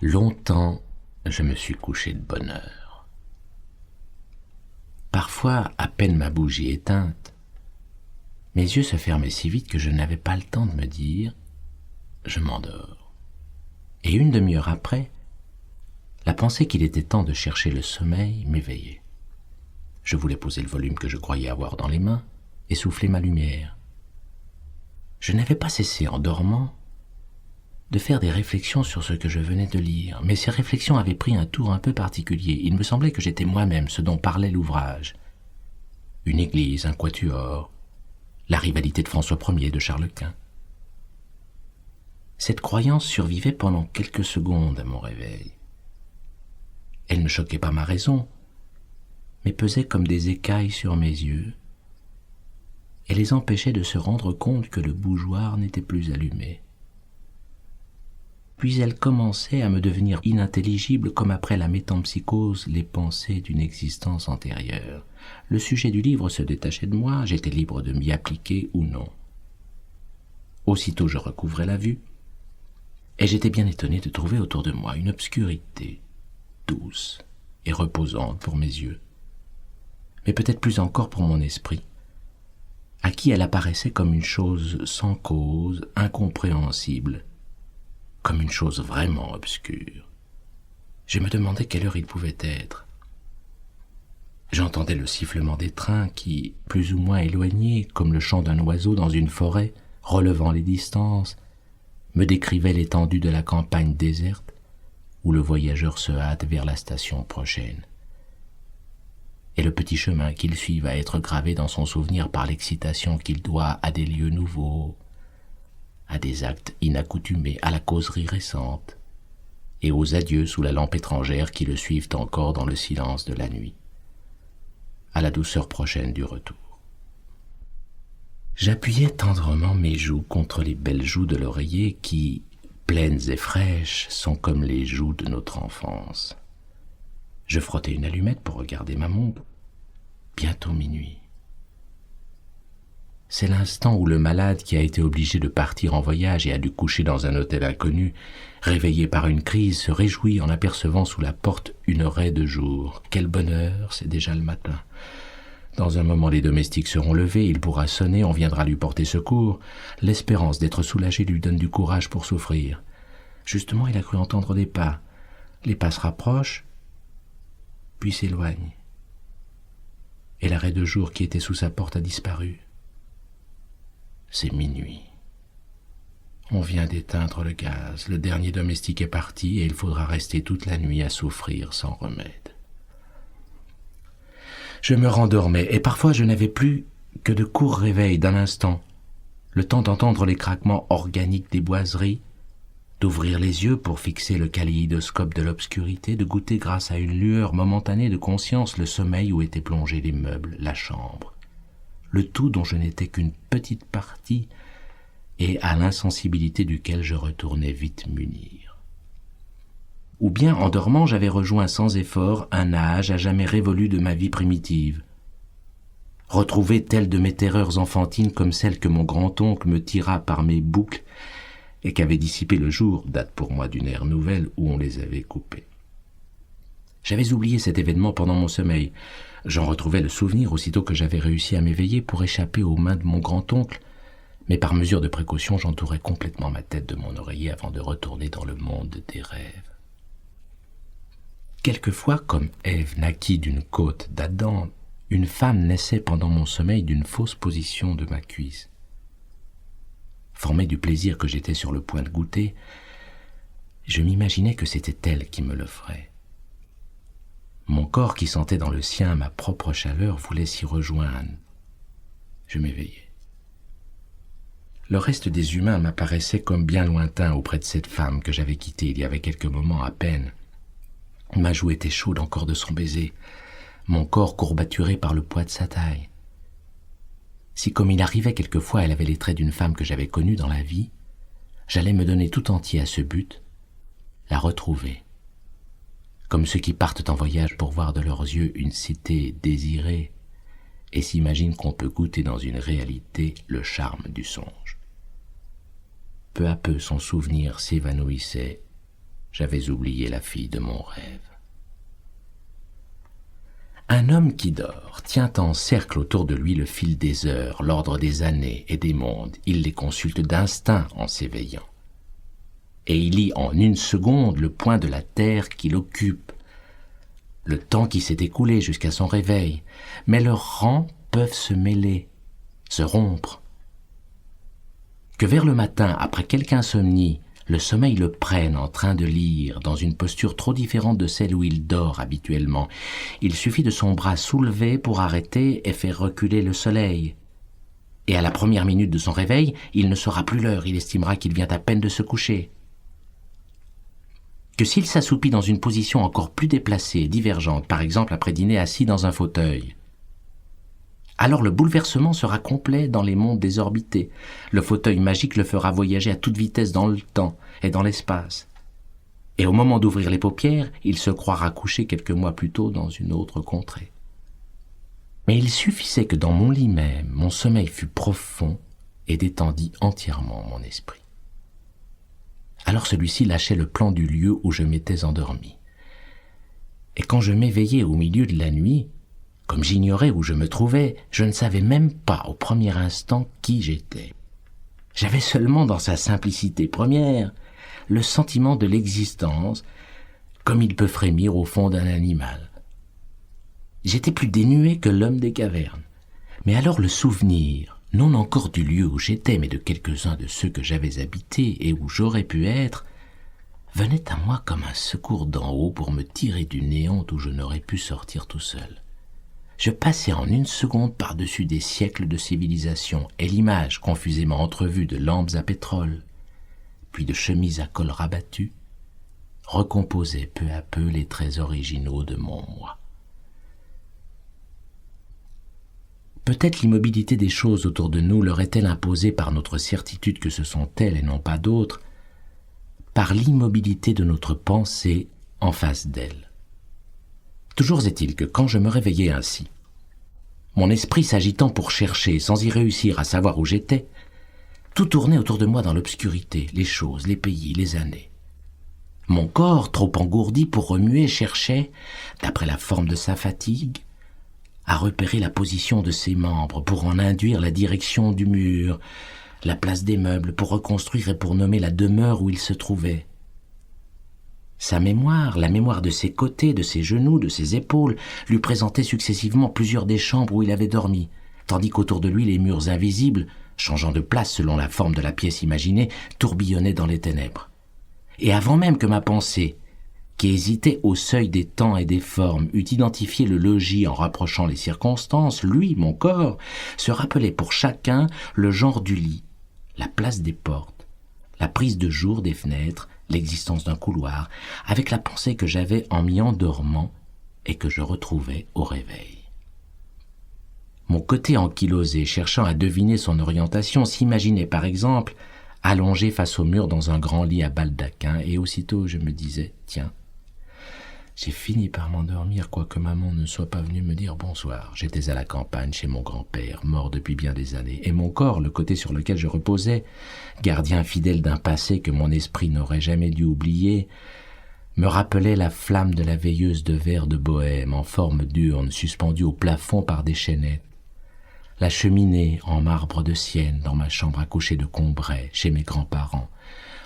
Longtemps, je me suis couché de bonne heure. Parfois, à peine ma bougie éteinte, mes yeux se fermaient si vite que je n'avais pas le temps de me dire « je m'endors ». Et une demi-heure après, la pensée qu'il était temps de chercher le sommeil m'éveillait. Je voulais poser le volume que je croyais avoir dans les mains et souffler ma lumière. Je n'avais pas cessé, en dormant, de faire des réflexions sur ce que je venais de lire, mais ces réflexions avaient pris un tour un peu particulier. Il me semblait que j'étais moi-même ce dont parlait l'ouvrage. Une église, un quatuor, la rivalité de François Ier et de Charles Quint. Cette croyance survivait pendant quelques secondes à mon réveil. Elle ne choquait pas ma raison, mais pesait comme des écailles sur mes yeux et les empêchait de se rendre compte que le bougeoir n'était plus allumé. Puis elle commençait à me devenir inintelligible comme après la métempsychose les pensées d'une existence antérieure. Le sujet du livre se détachait de moi, j'étais libre de m'y appliquer ou non. Aussitôt je recouvrais la vue, et j'étais bien étonné de trouver autour de moi une obscurité douce et reposante pour mes yeux, mais peut-être plus encore pour mon esprit, à qui elle apparaissait comme une chose sans cause, incompréhensible, comme une chose vraiment obscure. Je me demandais quelle heure il pouvait être. J'entendais le sifflement des trains qui, plus ou moins éloignés, comme le chant d'un oiseau dans une forêt, relevant les distances, me décrivaient l'étendue de la campagne déserte où le voyageur se hâte vers la station prochaine. Et le petit chemin qu'il suit va être gravé dans son souvenir par l'excitation qu'il doit à des lieux nouveaux, à des actes inaccoutumés, à la causerie récente, et aux adieux sous la lampe étrangère qui le suivent encore dans le silence de la nuit, à la douceur prochaine du retour. J'appuyais tendrement mes joues contre les belles joues de l'oreiller qui, pleines et fraîches, sont comme les joues de notre enfance. Je frottais une allumette pour regarder ma montre. Bientôt minuit. C'est l'instant où le malade qui a été obligé de partir en voyage et a dû coucher dans un hôtel inconnu, réveillé par une crise, se réjouit en apercevant sous la porte une raie de jour. Quel bonheur, c'est déjà le matin. Dans un moment, les domestiques seront levés, il pourra sonner, on viendra lui porter secours. L'espérance d'être soulagé lui donne du courage pour souffrir. Justement, il a cru entendre des pas. Les pas se rapprochent, puis s'éloignent. Et la raie de jour qui était sous sa porte a disparu. C'est minuit. On vient d'éteindre le gaz, le dernier domestique est parti et il faudra rester toute la nuit à souffrir sans remède. Je me rendormais et parfois je n'avais plus que de courts réveils d'un instant, le temps d'entendre les craquements organiques des boiseries, d'ouvrir les yeux pour fixer le kaléidoscope de l'obscurité, de goûter grâce à une lueur momentanée de conscience le sommeil où étaient plongés les meubles, la chambre. Le tout dont je n'étais qu'une petite partie et à l'insensibilité duquel je retournais vite munir. Ou bien, en dormant, j'avais rejoint sans effort un âge à jamais révolu de ma vie primitive. Retrouvé telle de mes terreurs enfantines comme celle que mon grand-oncle me tira par mes boucles et qu'avait dissipé le jour, date pour moi d'une ère nouvelle où on les avait coupées. J'avais oublié cet événement pendant mon sommeil. J'en retrouvais le souvenir aussitôt que j'avais réussi à m'éveiller pour échapper aux mains de mon grand-oncle, mais par mesure de précaution, j'entourais complètement ma tête de mon oreiller avant de retourner dans le monde des rêves. Quelquefois, comme Ève naquit d'une côte d'Adam, une femme naissait pendant mon sommeil d'une fausse position de ma cuisse. Formé du plaisir que j'étais sur le point de goûter, je m'imaginais que c'était elle qui me l'offrait. Mon corps qui sentait dans le sien ma propre chaleur voulait s'y rejoindre. Je m'éveillai. Le reste des humains m'apparaissait comme bien lointain auprès de cette femme que j'avais quittée il y avait quelques moments à peine. Ma joue était chaude encore de son baiser, mon corps courbaturé par le poids de sa taille. Si, comme il arrivait quelquefois, elle avait les traits d'une femme que j'avais connue dans la vie, j'allais me donner tout entier à ce but, la retrouver. Comme ceux qui partent en voyage pour voir de leurs yeux une cité désirée et s'imaginent qu'on peut goûter dans une réalité le charme du songe. Peu à peu, son souvenir s'évanouissait j'avais oublié la fille de mon rêve. Un homme qui dort tient en cercle autour de lui le fil des heures, l'ordre des années et des mondes. Il les consulte d'instinct en s'éveillant. Et il lit en une seconde le point de la terre qu'il occupe, le temps qui s'est écoulé jusqu'à son réveil. Mais leurs rangs peuvent se mêler, se rompre. Que vers le matin, après quelque insomnie, le sommeil le prenne en train de lire, dans une posture trop différente de celle où il dort habituellement. Il suffit de son bras soulevé pour arrêter et faire reculer le soleil. Et à la première minute de son réveil, il ne saura plus l'heure, il estimera qu'il vient à peine de se coucher. Que s'il s'assoupit dans une position encore plus déplacée, divergente, par exemple après dîner assis dans un fauteuil, alors le bouleversement sera complet dans les mondes désorbités. Le fauteuil magique le fera voyager à toute vitesse dans le temps et dans l'espace. Et au moment d'ouvrir les paupières, il se croira couché quelques mois plus tôt dans une autre contrée. Mais il suffisait que dans mon lit même, mon sommeil fût profond et détendit entièrement mon esprit. Alors celui-ci lâchait le plan du lieu où je m'étais endormi. Et quand je m'éveillais au milieu de la nuit, comme j'ignorais où je me trouvais, je ne savais même pas au premier instant qui j'étais. J'avais seulement dans sa simplicité première le sentiment de l'existence, comme il peut frémir au fond d'un animal. J'étais plus dénué que l'homme des cavernes. Mais alors le souvenir, non encore du lieu où j'étais, mais de quelques-uns de ceux que j'avais habités et où j'aurais pu être, venait à moi comme un secours d'en haut pour me tirer du néant où je n'aurais pu sortir tout seul. Je passais en une seconde par-dessus des siècles de civilisation et l'image confusément entrevue de lampes à pétrole, puis de chemises à col rabattu, recomposait peu à peu les traits originaux de mon moi. Peut-être l'immobilité des choses autour de nous leur est-elle imposée par notre certitude que ce sont elles et non pas d'autres, par l'immobilité de notre pensée en face d'elles. Toujours est-il que quand je me réveillais ainsi, mon esprit s'agitant pour chercher, sans y réussir à savoir où j'étais, tout tournait autour de moi dans l'obscurité, les choses, les pays, les années. Mon corps, trop engourdi pour remuer, cherchait, d'après la forme de sa fatigue, à repérer la position de ses membres, pour en induire la direction du mur, la place des meubles, pour reconstruire et pour nommer la demeure où il se trouvait. Sa mémoire, la mémoire de ses côtés, de ses genoux, de ses épaules, lui présentait successivement plusieurs des chambres où il avait dormi, tandis qu'autour de lui les murs invisibles, changeant de place selon la forme de la pièce imaginée, tourbillonnaient dans les ténèbres. Et avant même que ma pensée, qui hésitait au seuil des temps et des formes, eût identifié le logis en rapprochant les circonstances, lui, mon corps, se rappelait pour chacun le genre du lit, la place des portes, la prise de jour des fenêtres, l'existence d'un couloir, avec la pensée que j'avais en m'y endormant et que je retrouvais au réveil. Mon côté ankylosé, cherchant à deviner son orientation, s'imaginait par exemple allongé face au mur dans un grand lit à baldaquin, et aussitôt je me disais « Tiens, j'ai fini par m'endormir, quoique maman ne soit pas venue me dire bonsoir. J'étais à la campagne chez mon grand-père, mort depuis bien des années, et mon corps, le côté sur lequel je reposais, gardien fidèle d'un passé que mon esprit n'aurait jamais dû oublier, me rappelait la flamme de la veilleuse de verre de Bohême, en forme d'urne, suspendue au plafond par des chaînettes, la cheminée en marbre de Sienne dans ma chambre à coucher de Combray, chez mes grands-parents,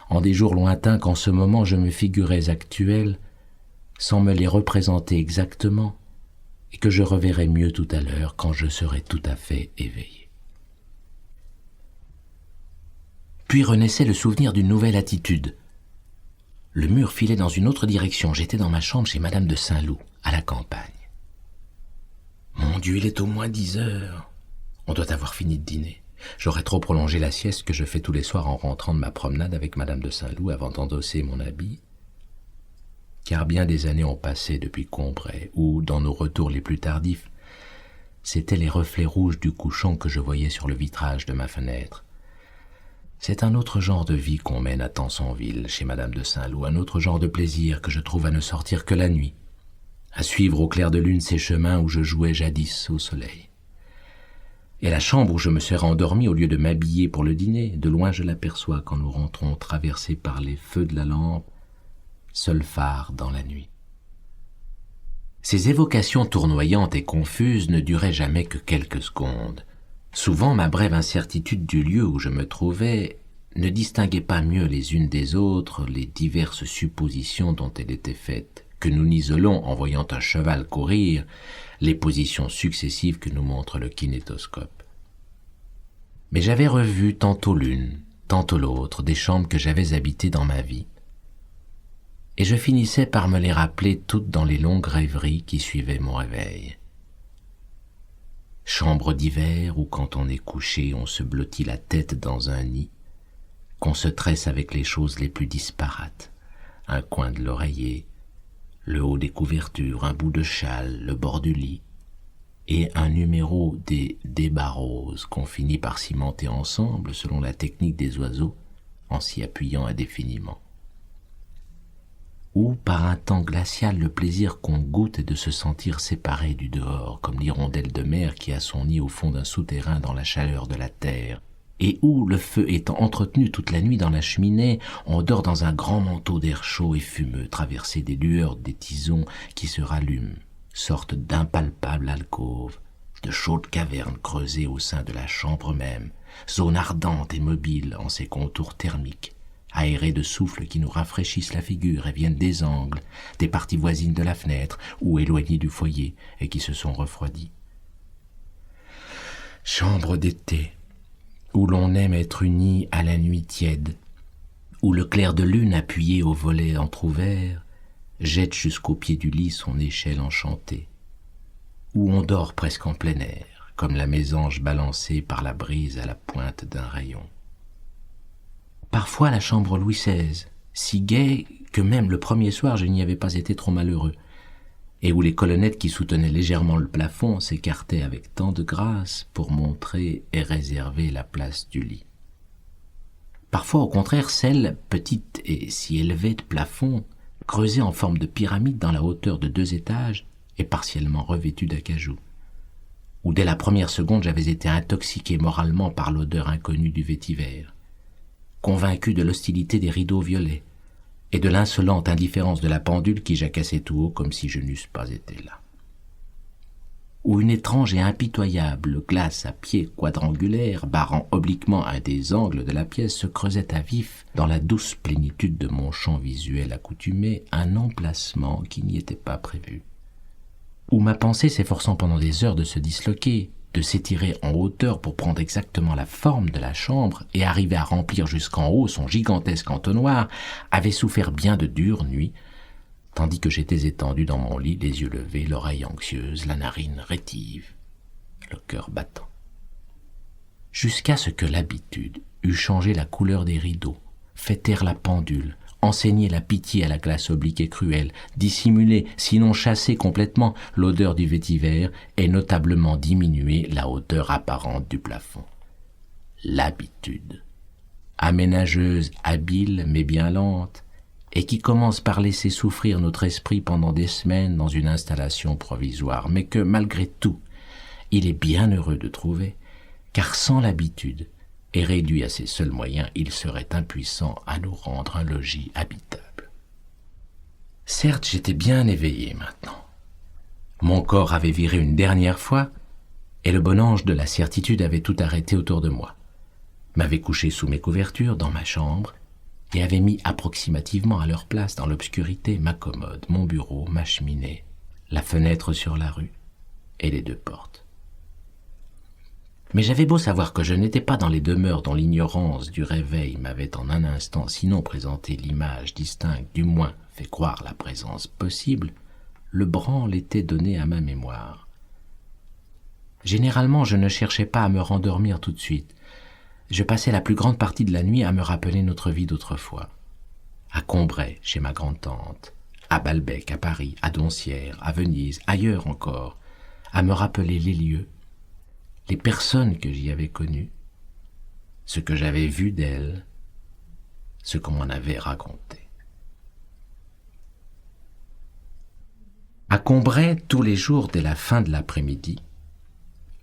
en des jours lointains qu'en ce moment je me figurais actuels, sans me les représenter exactement, et que je reverrai mieux tout à l'heure quand je serai tout à fait éveillé. Puis renaissait le souvenir d'une nouvelle attitude. Le mur filait dans une autre direction. J'étais dans ma chambre chez Madame de Saint-Loup, à la campagne. Mon Dieu, il est au moins 10 heures. On doit avoir fini de dîner. J'aurais trop prolongé la sieste que je fais tous les soirs en rentrant de ma promenade avec Madame de Saint-Loup avant d'endosser mon habit. Car bien des années ont passé depuis Combray, où, dans nos retours les plus tardifs, c'étaient les reflets rouges du couchant que je voyais sur le vitrage de ma fenêtre. C'est un autre genre de vie qu'on mène à Tansonville, chez Madame de Saint-Loup, un autre genre de plaisir que je trouve à ne sortir que la nuit, à suivre au clair de lune ces chemins où je jouais jadis au soleil. Et la chambre où je me serais endormi au lieu de m'habiller pour le dîner, de loin je l'aperçois quand nous rentrons traversés par les feux de la lampe, seul phare dans la nuit. Ces évocations tournoyantes et confuses ne duraient jamais que quelques secondes. Souvent, ma brève incertitude du lieu où je me trouvais ne distinguait pas mieux les unes des autres les diverses suppositions dont elle était faite, que nous n'isolons en voyant un cheval courir les positions successives que nous montre le kinétoscope. Mais j'avais revu tantôt l'une, tantôt l'autre des chambres que j'avais habitées dans ma vie, et je finissais par me les rappeler toutes dans les longues rêveries qui suivaient mon réveil. Chambre d'hiver où quand on est couché on se blottit la tête dans un nid, qu'on se tresse avec les choses les plus disparates, un coin de l'oreiller, le haut des couvertures, un bout de châle, le bord du lit, et un numéro des débats roses qu'on finit par cimenter ensemble selon la technique des oiseaux en s'y appuyant indéfiniment. Ou par un temps glacial le plaisir qu'on goûte est de se sentir séparé du dehors, comme l'hirondelle de mer qui a son nid au fond d'un souterrain dans la chaleur de la terre, et où, le feu étant entretenu toute la nuit dans la cheminée, on dort dans un grand manteau d'air chaud et fumeux, traversé des lueurs des tisons qui se rallument, sorte d'impalpable alcôve, de chaudes cavernes creusées au sein de la chambre même, zone ardente et mobile en ses contours thermiques, aérés de souffles qui nous rafraîchissent la figure et viennent des angles, des parties voisines de la fenêtre ou éloignées du foyer et qui se sont refroidies. Chambre d'été, où l'on aime être uni à la nuit tiède, où le clair de lune appuyé au volet entr'ouvert jette jusqu'au pied du lit son échelle enchantée, où on dort presque en plein air, comme la mésange balancée par la brise à la pointe d'un rayon. Parfois la chambre Louis XVI, si gaie que même le premier soir je n'y avais pas été trop malheureux, et où les colonnettes qui soutenaient légèrement le plafond s'écartaient avec tant de grâce pour montrer et réserver la place du lit. Parfois au contraire celle, petite et si élevée de plafond, creusée en forme de pyramide dans la hauteur de 2 étages et partiellement revêtue d'acajou, où dès la première seconde j'avais été intoxiqué moralement par l'odeur inconnue du vétiver, convaincu de l'hostilité des rideaux violets et de l'insolente indifférence de la pendule qui jacassait tout haut comme si je n'eusse pas été là. Où une étrange et impitoyable glace à pieds quadrangulaires barrant obliquement un des angles de la pièce se creusait à vif dans la douce plénitude de mon champ visuel accoutumé un emplacement qui n'y était pas prévu. Où ma pensée s'efforçant pendant des heures de se disloquer, de s'étirer en hauteur pour prendre exactement la forme de la chambre et arriver à remplir jusqu'en haut son gigantesque entonnoir, avait souffert bien de dures nuits, tandis que j'étais étendu dans mon lit, les yeux levés, l'oreille anxieuse, la narine rétive, le cœur battant. Jusqu'à ce que l'habitude eût changé la couleur des rideaux, fait taire la pendule, enseigner la pitié à la glace oblique et cruelle, dissimuler, sinon chasser complètement, l'odeur du vétiver et notablement diminuer la hauteur apparente du plafond. L'habitude, aménageuse, habile mais bien lente, et qui commence par laisser souffrir notre esprit pendant des semaines dans une installation provisoire, mais que, malgré tout, il est bien heureux de trouver, car sans l'habitude, et réduit à ses seuls moyens, il serait impuissant à nous rendre un logis habitable. Certes, j'étais bien éveillé maintenant. Mon corps avait viré une dernière fois, et le bon ange de la certitude avait tout arrêté autour de moi, m'avait couché sous mes couvertures dans ma chambre, et avait mis approximativement à leur place dans l'obscurité ma commode, mon bureau, ma cheminée, la fenêtre sur la rue et les 2 portes. Mais j'avais beau savoir que je n'étais pas dans les demeures dont l'ignorance du réveil m'avait en un instant sinon présenté l'image distincte, du moins fait croire la présence possible, le branle était donné à ma mémoire. Généralement, je ne cherchais pas à me rendormir tout de suite. Je passais la plus grande partie de la nuit à me rappeler notre vie d'autrefois. À Combray, chez ma grande-tante, à Balbec, à Paris, à Doncières, à Venise, ailleurs encore, à me rappeler les lieux, les personnes que j'y avais connues, ce que j'avais vu d'elles, ce qu'on m'en avait raconté. À Combray, tous les jours dès la fin de l'après-midi,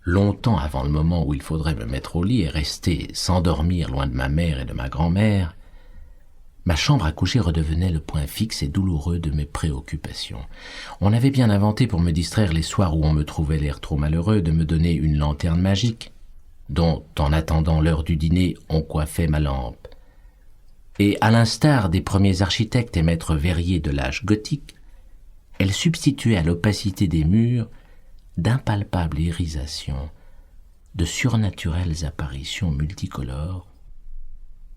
longtemps avant le moment où il faudrait me mettre au lit et rester sans dormir loin de ma mère et de ma grand-mère, Ma chambre à coucher redevenait le point fixe et douloureux de mes préoccupations. On avait bien inventé pour me distraire les soirs où on me trouvait l'air trop malheureux de me donner une lanterne magique, dont, en attendant l'heure du dîner, on coiffait ma lampe. Et à l'instar des premiers architectes et maîtres verriers de l'âge gothique, elle substituait à l'opacité des murs d'impalpables irisations, de surnaturelles apparitions multicolores,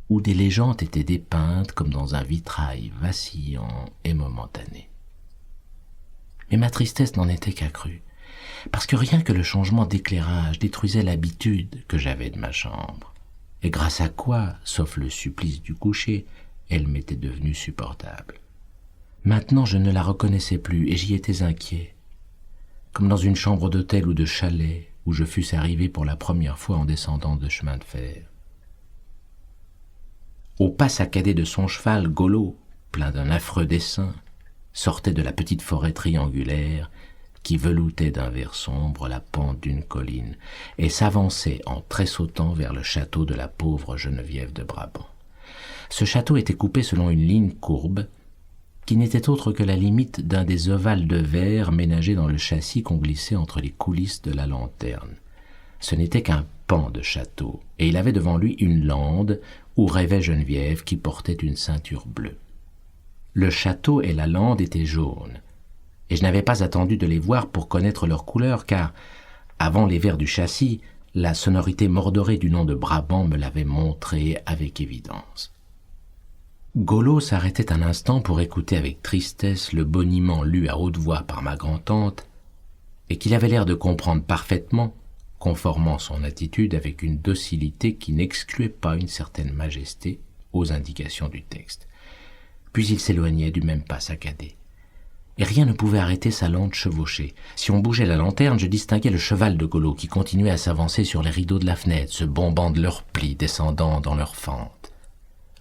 où des légendes étaient dépeintes comme dans un vitrail vacillant et momentané. Mais ma tristesse n'en était qu'accrue, parce que rien que le changement d'éclairage détruisait l'habitude que j'avais de ma chambre, et grâce à quoi, sauf le supplice du coucher, elle m'était devenue supportable. Maintenant je ne la reconnaissais plus et j'y étais inquiet, comme dans une chambre d'hôtel ou de chalet où je fusse arrivé pour la première fois en descendant de chemin de fer. Au pas saccadé de son cheval, Golo, plein d'un affreux dessein, sortait de la petite forêt triangulaire qui veloutait d'un vert sombre la pente d'une colline et s'avançait en tressautant vers le château de la pauvre Geneviève de Brabant. Ce château était coupé selon une ligne courbe qui n'était autre que la limite d'un des ovales de verre ménagés dans le châssis qu'on glissait entre les coulisses de la lanterne. Ce n'était qu'un pan de château, et il avait devant lui une lande où rêvait Geneviève qui portait une ceinture bleue. Le château et la lande étaient jaunes, et je n'avais pas attendu de les voir pour connaître leur couleur, car, avant les vers du châssis, la sonorité mordorée du nom de Brabant me l'avait montré avec évidence. Golo s'arrêtait un instant pour écouter avec tristesse le boniment lu à haute voix par ma grand-tante, et qu'il avait l'air de comprendre parfaitement, conformant son attitude avec une docilité qui n'excluait pas une certaine majesté aux indications du texte. Puis il s'éloignait du même pas saccadé. Et rien ne pouvait arrêter sa lente chevauchée. Si on bougeait la lanterne, je distinguais le cheval de Golo qui continuait à s'avancer sur les rideaux de la fenêtre, se bombant de leurs plis, descendant dans leurs fentes.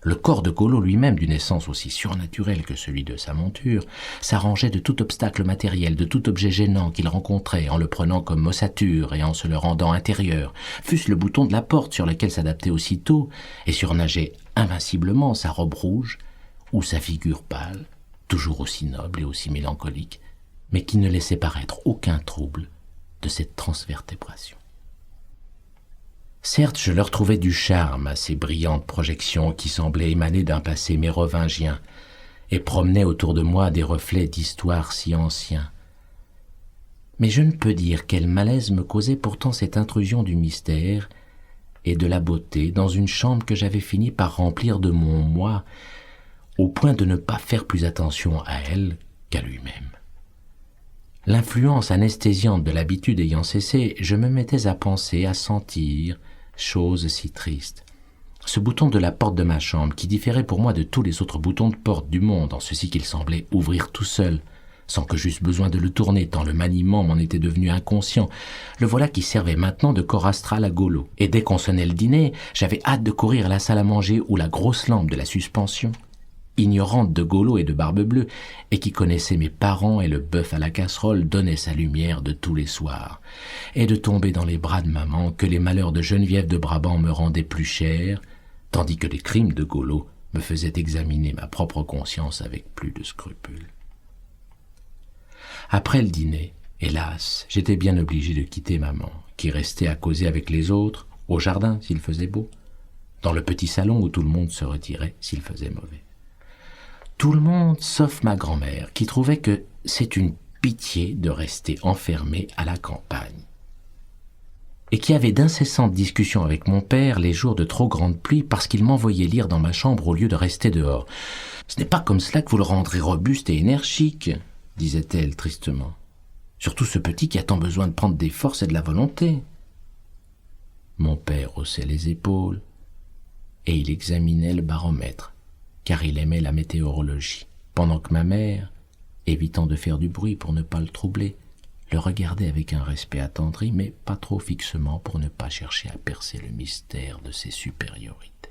Le corps de Golo lui-même, d'une essence aussi surnaturelle que celui de sa monture, s'arrangeait de tout obstacle matériel, de tout objet gênant qu'il rencontrait, en le prenant comme ossature et en se le rendant intérieur, fût-ce le bouton de la porte sur lequel s'adaptait aussitôt et surnageait invinciblement sa robe rouge ou sa figure pâle, toujours aussi noble et aussi mélancolique, mais qui ne laissait paraître aucun trouble de cette transvertébration. Certes, je leur trouvais du charme à ces brillantes projections qui semblaient émaner d'un passé mérovingien et promenaient autour de moi des reflets d'histoires si anciens. Mais je ne peux dire quel malaise me causait pourtant cette intrusion du mystère et de la beauté dans une chambre que j'avais fini par remplir de mon moi, au point de ne pas faire plus attention à elle qu'à lui-même. L'influence anesthésiante de l'habitude ayant cessé, je me mettais à penser, à sentir, chose si triste. Ce bouton de la porte de ma chambre, qui différait pour moi de tous les autres boutons de porte du monde, en ceci qu'il semblait ouvrir tout seul, sans que j'eusse besoin de le tourner, tant le maniement m'en était devenu inconscient, le voilà qui servait maintenant de corps astral à Golo. Et dès qu'on sonnait le dîner, j'avais hâte de courir à la salle à manger où la grosse lampe de la suspension, ignorante de Golo et de Barbe-Bleue, et qui connaissait mes parents et le bœuf à la casserole, donnait sa lumière de tous les soirs, et de tomber dans les bras de maman que les malheurs de Geneviève de Brabant me rendaient plus chers, tandis que les crimes de Golo me faisaient examiner ma propre conscience avec plus de scrupules. Après le dîner, hélas, j'étais bien obligé de quitter maman, qui restait à causer avec les autres, au jardin s'il faisait beau, dans le petit salon où tout le monde se retirait s'il faisait mauvais. Tout le monde, sauf ma grand-mère, qui trouvait que c'est une pitié de rester enfermée à la campagne, et qui avait d'incessantes discussions avec mon père les jours de trop grande pluie parce qu'il m'envoyait lire dans ma chambre au lieu de rester dehors. « Ce n'est pas comme cela que vous le rendrez robuste et énergique, » disait-elle tristement. « Surtout ce petit qui a tant besoin de prendre des forces et de la volonté. » Mon père haussait les épaules, et il examinait le baromètre, car il aimait la météorologie, pendant que ma mère, évitant de faire du bruit pour ne pas le troubler, le regardait avec un respect attendri, mais pas trop fixement pour ne pas chercher à percer le mystère de ses supériorités.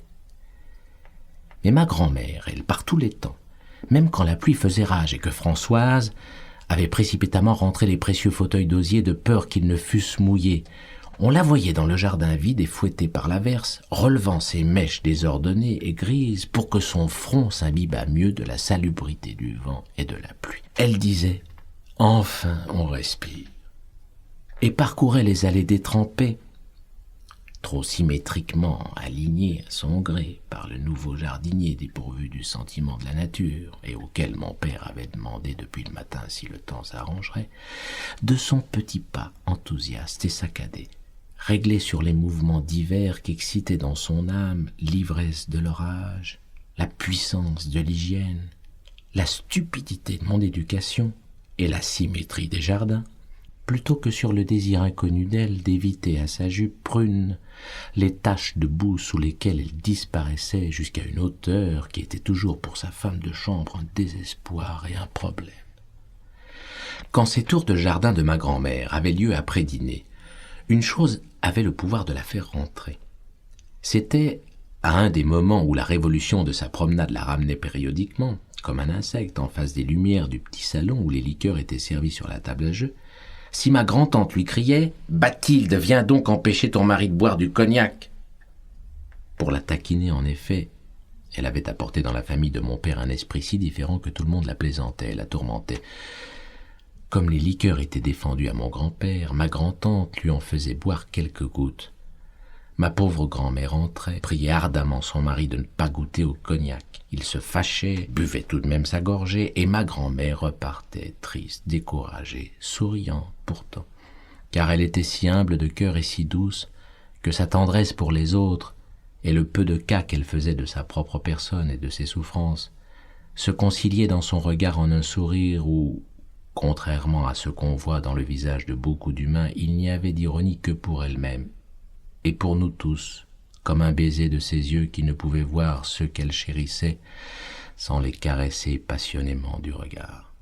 Mais ma grand-mère, elle, par tous les temps, même quand la pluie faisait rage et que Françoise avait précipitamment rentré les précieux fauteuils d'osier de peur qu'ils ne fussent mouillés, On la voyait dans le jardin vide et fouettée par l'averse, relevant ses mèches désordonnées et grises pour que son front s'imbibât mieux de la salubrité du vent et de la pluie. Elle disait « Enfin, on respire » et parcourait les allées détrempées, trop symétriquement alignées à son gré par le nouveau jardinier dépourvu du sentiment de la nature et auquel mon père avait demandé depuis le matin si le temps s'arrangerait, de son petit pas enthousiaste et saccadé, réglé sur les mouvements divers qu'excitait dans son âme l'ivresse de l'orage, la puissance de l'hygiène, la stupidité de mon éducation et la symétrie des jardins, plutôt que sur le désir inconnu d'elle d'éviter à sa jupe prune les taches de boue sous lesquelles elle disparaissait jusqu'à une hauteur qui était toujours pour sa femme de chambre un désespoir et un problème. Quand ces tours de jardin de ma grand-mère avaient lieu après dîner, une chose avait le pouvoir de la faire rentrer. C'était, à un des moments où la révolution de sa promenade la ramenait périodiquement, comme un insecte en face des lumières du petit salon où les liqueurs étaient servies sur la table à jeu, si ma grand-tante lui criait « Bathilde, viens donc empêcher ton mari de boire du cognac !» Pour la taquiner, en effet, elle avait apporté dans la famille de mon père un esprit si différent que tout le monde la plaisantait, la tourmentait. Comme les liqueurs étaient défendues à mon grand-père, ma grand-tante lui en faisait boire quelques gouttes. Ma pauvre grand-mère entrait, priait ardemment son mari de ne pas goûter au cognac. Il se fâchait, buvait tout de même sa gorgée, et ma grand-mère repartait, triste, découragée, souriant pourtant, car elle était si humble de cœur et si douce, que sa tendresse pour les autres, et le peu de cas qu'elle faisait de sa propre personne et de ses souffrances, se conciliaient dans son regard en un sourire où, contrairement à ce qu'on voit dans le visage de beaucoup d'humains, il n'y avait d'ironie que pour elle-même, et pour nous tous, comme un baiser de ses yeux qui ne pouvaient voir ceux qu'elle chérissait sans les caresser passionnément du regard.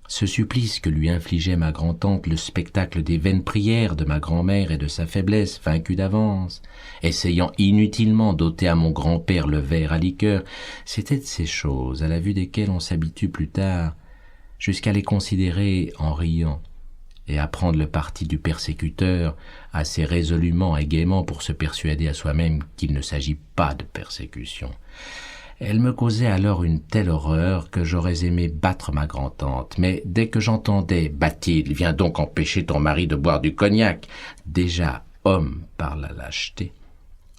Ce supplice que lui infligeait ma grand-tante, le spectacle des vaines prières de ma grand-mère et de sa faiblesse vaincue d'avance, essayant inutilement d'ôter à mon grand-père le verre à liqueur, c'était de ces choses à la vue desquelles on s'habitue plus tard, jusqu'à les considérer en riant, et à prendre le parti du persécuteur assez résolument et gaiement pour se persuader à soi-même qu'il ne s'agit pas de persécution. Elle me causait alors une telle horreur que j'aurais aimé battre ma grand-tante, mais dès que j'entendais « Bathilde, viens donc empêcher ton mari de boire du cognac », déjà homme par la lâcheté,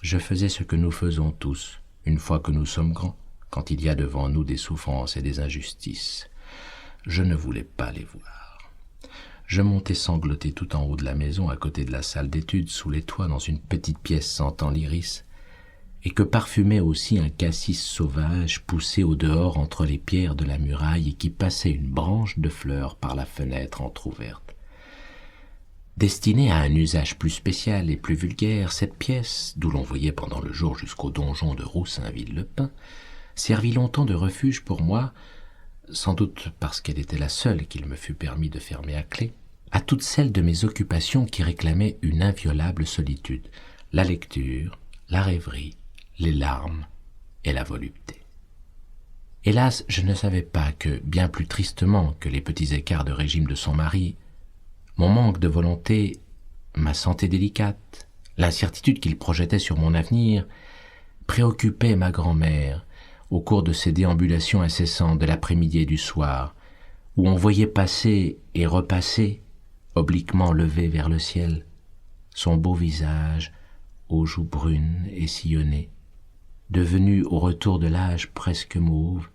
je faisais ce que nous faisons tous, une fois que nous sommes grands, quand il y a devant nous des souffrances et des injustices. Je ne voulais pas les voir. Je montai sangloter tout en haut de la maison, à côté de la salle d'études, sous les toits, dans une petite pièce sentant l'iris, et que parfumait aussi un cassis sauvage poussé au dehors entre les pierres de la muraille et qui passait une branche de fleurs par la fenêtre entr'ouverte. Destinée à un usage plus spécial et plus vulgaire, cette pièce, d'où l'on voyait pendant le jour jusqu'au donjon de Roussainville-le-Pin, servit longtemps de refuge pour moi, sans doute parce qu'elle était la seule qu'il me fut permis de fermer à clé, à toutes celles de mes occupations qui réclamaient une inviolable solitude, la lecture, la rêverie, les larmes et la volupté. Hélas, je ne savais pas que, bien plus tristement que les petits écarts de régime de son mari, mon manque de volonté, ma santé délicate, l'incertitude qu'il projetait sur mon avenir, préoccupaient ma grand-mère, au cours de ces déambulations incessantes de l'après-midi et du soir, où on voyait passer et repasser, obliquement levé vers le ciel, son beau visage aux joues brunes et sillonnées, devenu au retour de l'âge presque mauve,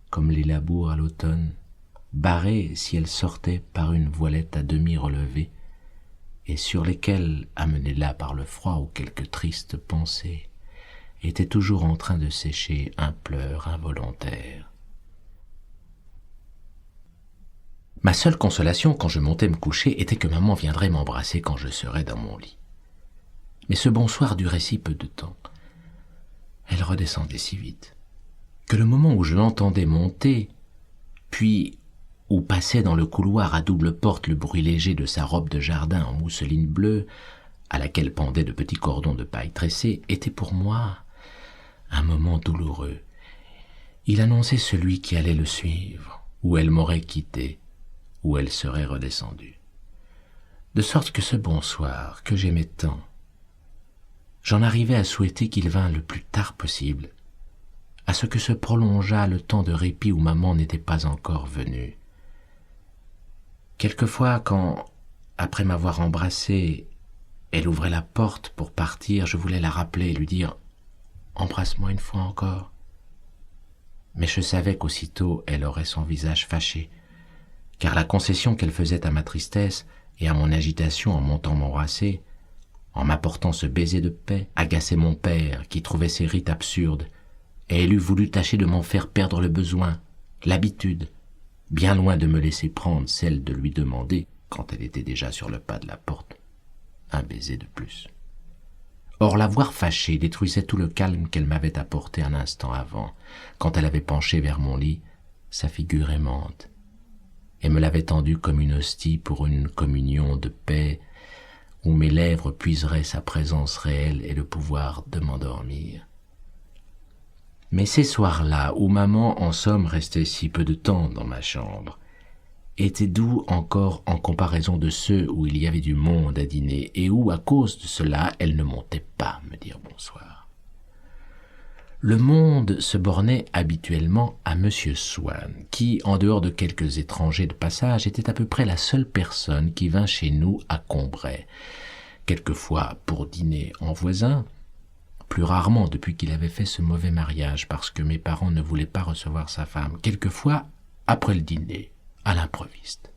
comme les labours à l'automne, barré si elle sortait par une voilette à demi relevée, et sur lesquelles, amenée là par le froid ou quelque triste pensée, était toujours en train de sécher un pleur involontaire. Ma seule consolation quand je montais me coucher était que maman viendrait m'embrasser quand je serais dans mon lit. Mais ce bonsoir durait si peu de temps. Elle redescendait si vite, que le moment où je l'entendais monter, puis où passait dans le couloir à double porte le bruit léger de sa robe de jardin en mousseline bleue, à laquelle pendaient de petits cordons de paille tressée, était pour moi un moment douloureux. Il annonçait celui qui allait le suivre, où elle m'aurait quitté, où elle serait redescendue. De sorte que ce bonsoir, que j'aimais tant, j'en arrivai à souhaiter qu'il vînt le plus tard possible, à ce que se prolongeât le temps de répit où maman n'était pas encore venue. Quelquefois, quand, après m'avoir embrassé, elle ouvrait la porte pour partir, je voulais la rappeler et lui dire « Embrasse-moi une fois encore ». Mais je savais qu'aussitôt elle aurait son visage fâché, car la concession qu'elle faisait à ma tristesse et à mon agitation en montant m'embrasser, en m'apportant ce baiser de paix, agaçait mon père, qui trouvait ces rites absurdes, et elle eût voulu tâcher de m'en faire perdre le besoin, l'habitude, bien loin de me laisser prendre celle de lui demander, quand elle était déjà sur le pas de la porte, un baiser de plus. Or la voir fâchée détruisait tout le calme qu'elle m'avait apporté un instant avant, quand elle avait penché vers mon lit sa figure aimante, et me l'avait tendue comme une hostie pour une communion de paix, où mes lèvres puiseraient sa présence réelle et le pouvoir de m'endormir. Mais ces soirs-là, où maman, en somme, restait si peu de temps dans ma chambre, étaient doux encore en comparaison de ceux où il y avait du monde à dîner et où, à cause de cela, elle ne montait pas me dire bonsoir. Le monde se bornait habituellement à Monsieur Swann, qui, en dehors de quelques étrangers de passage, était à peu près la seule personne qui vint chez nous à Combray, quelquefois pour dîner en voisin, plus rarement depuis qu'il avait fait ce mauvais mariage parce que mes parents ne voulaient pas recevoir sa femme, quelquefois après le dîner, à l'improviste.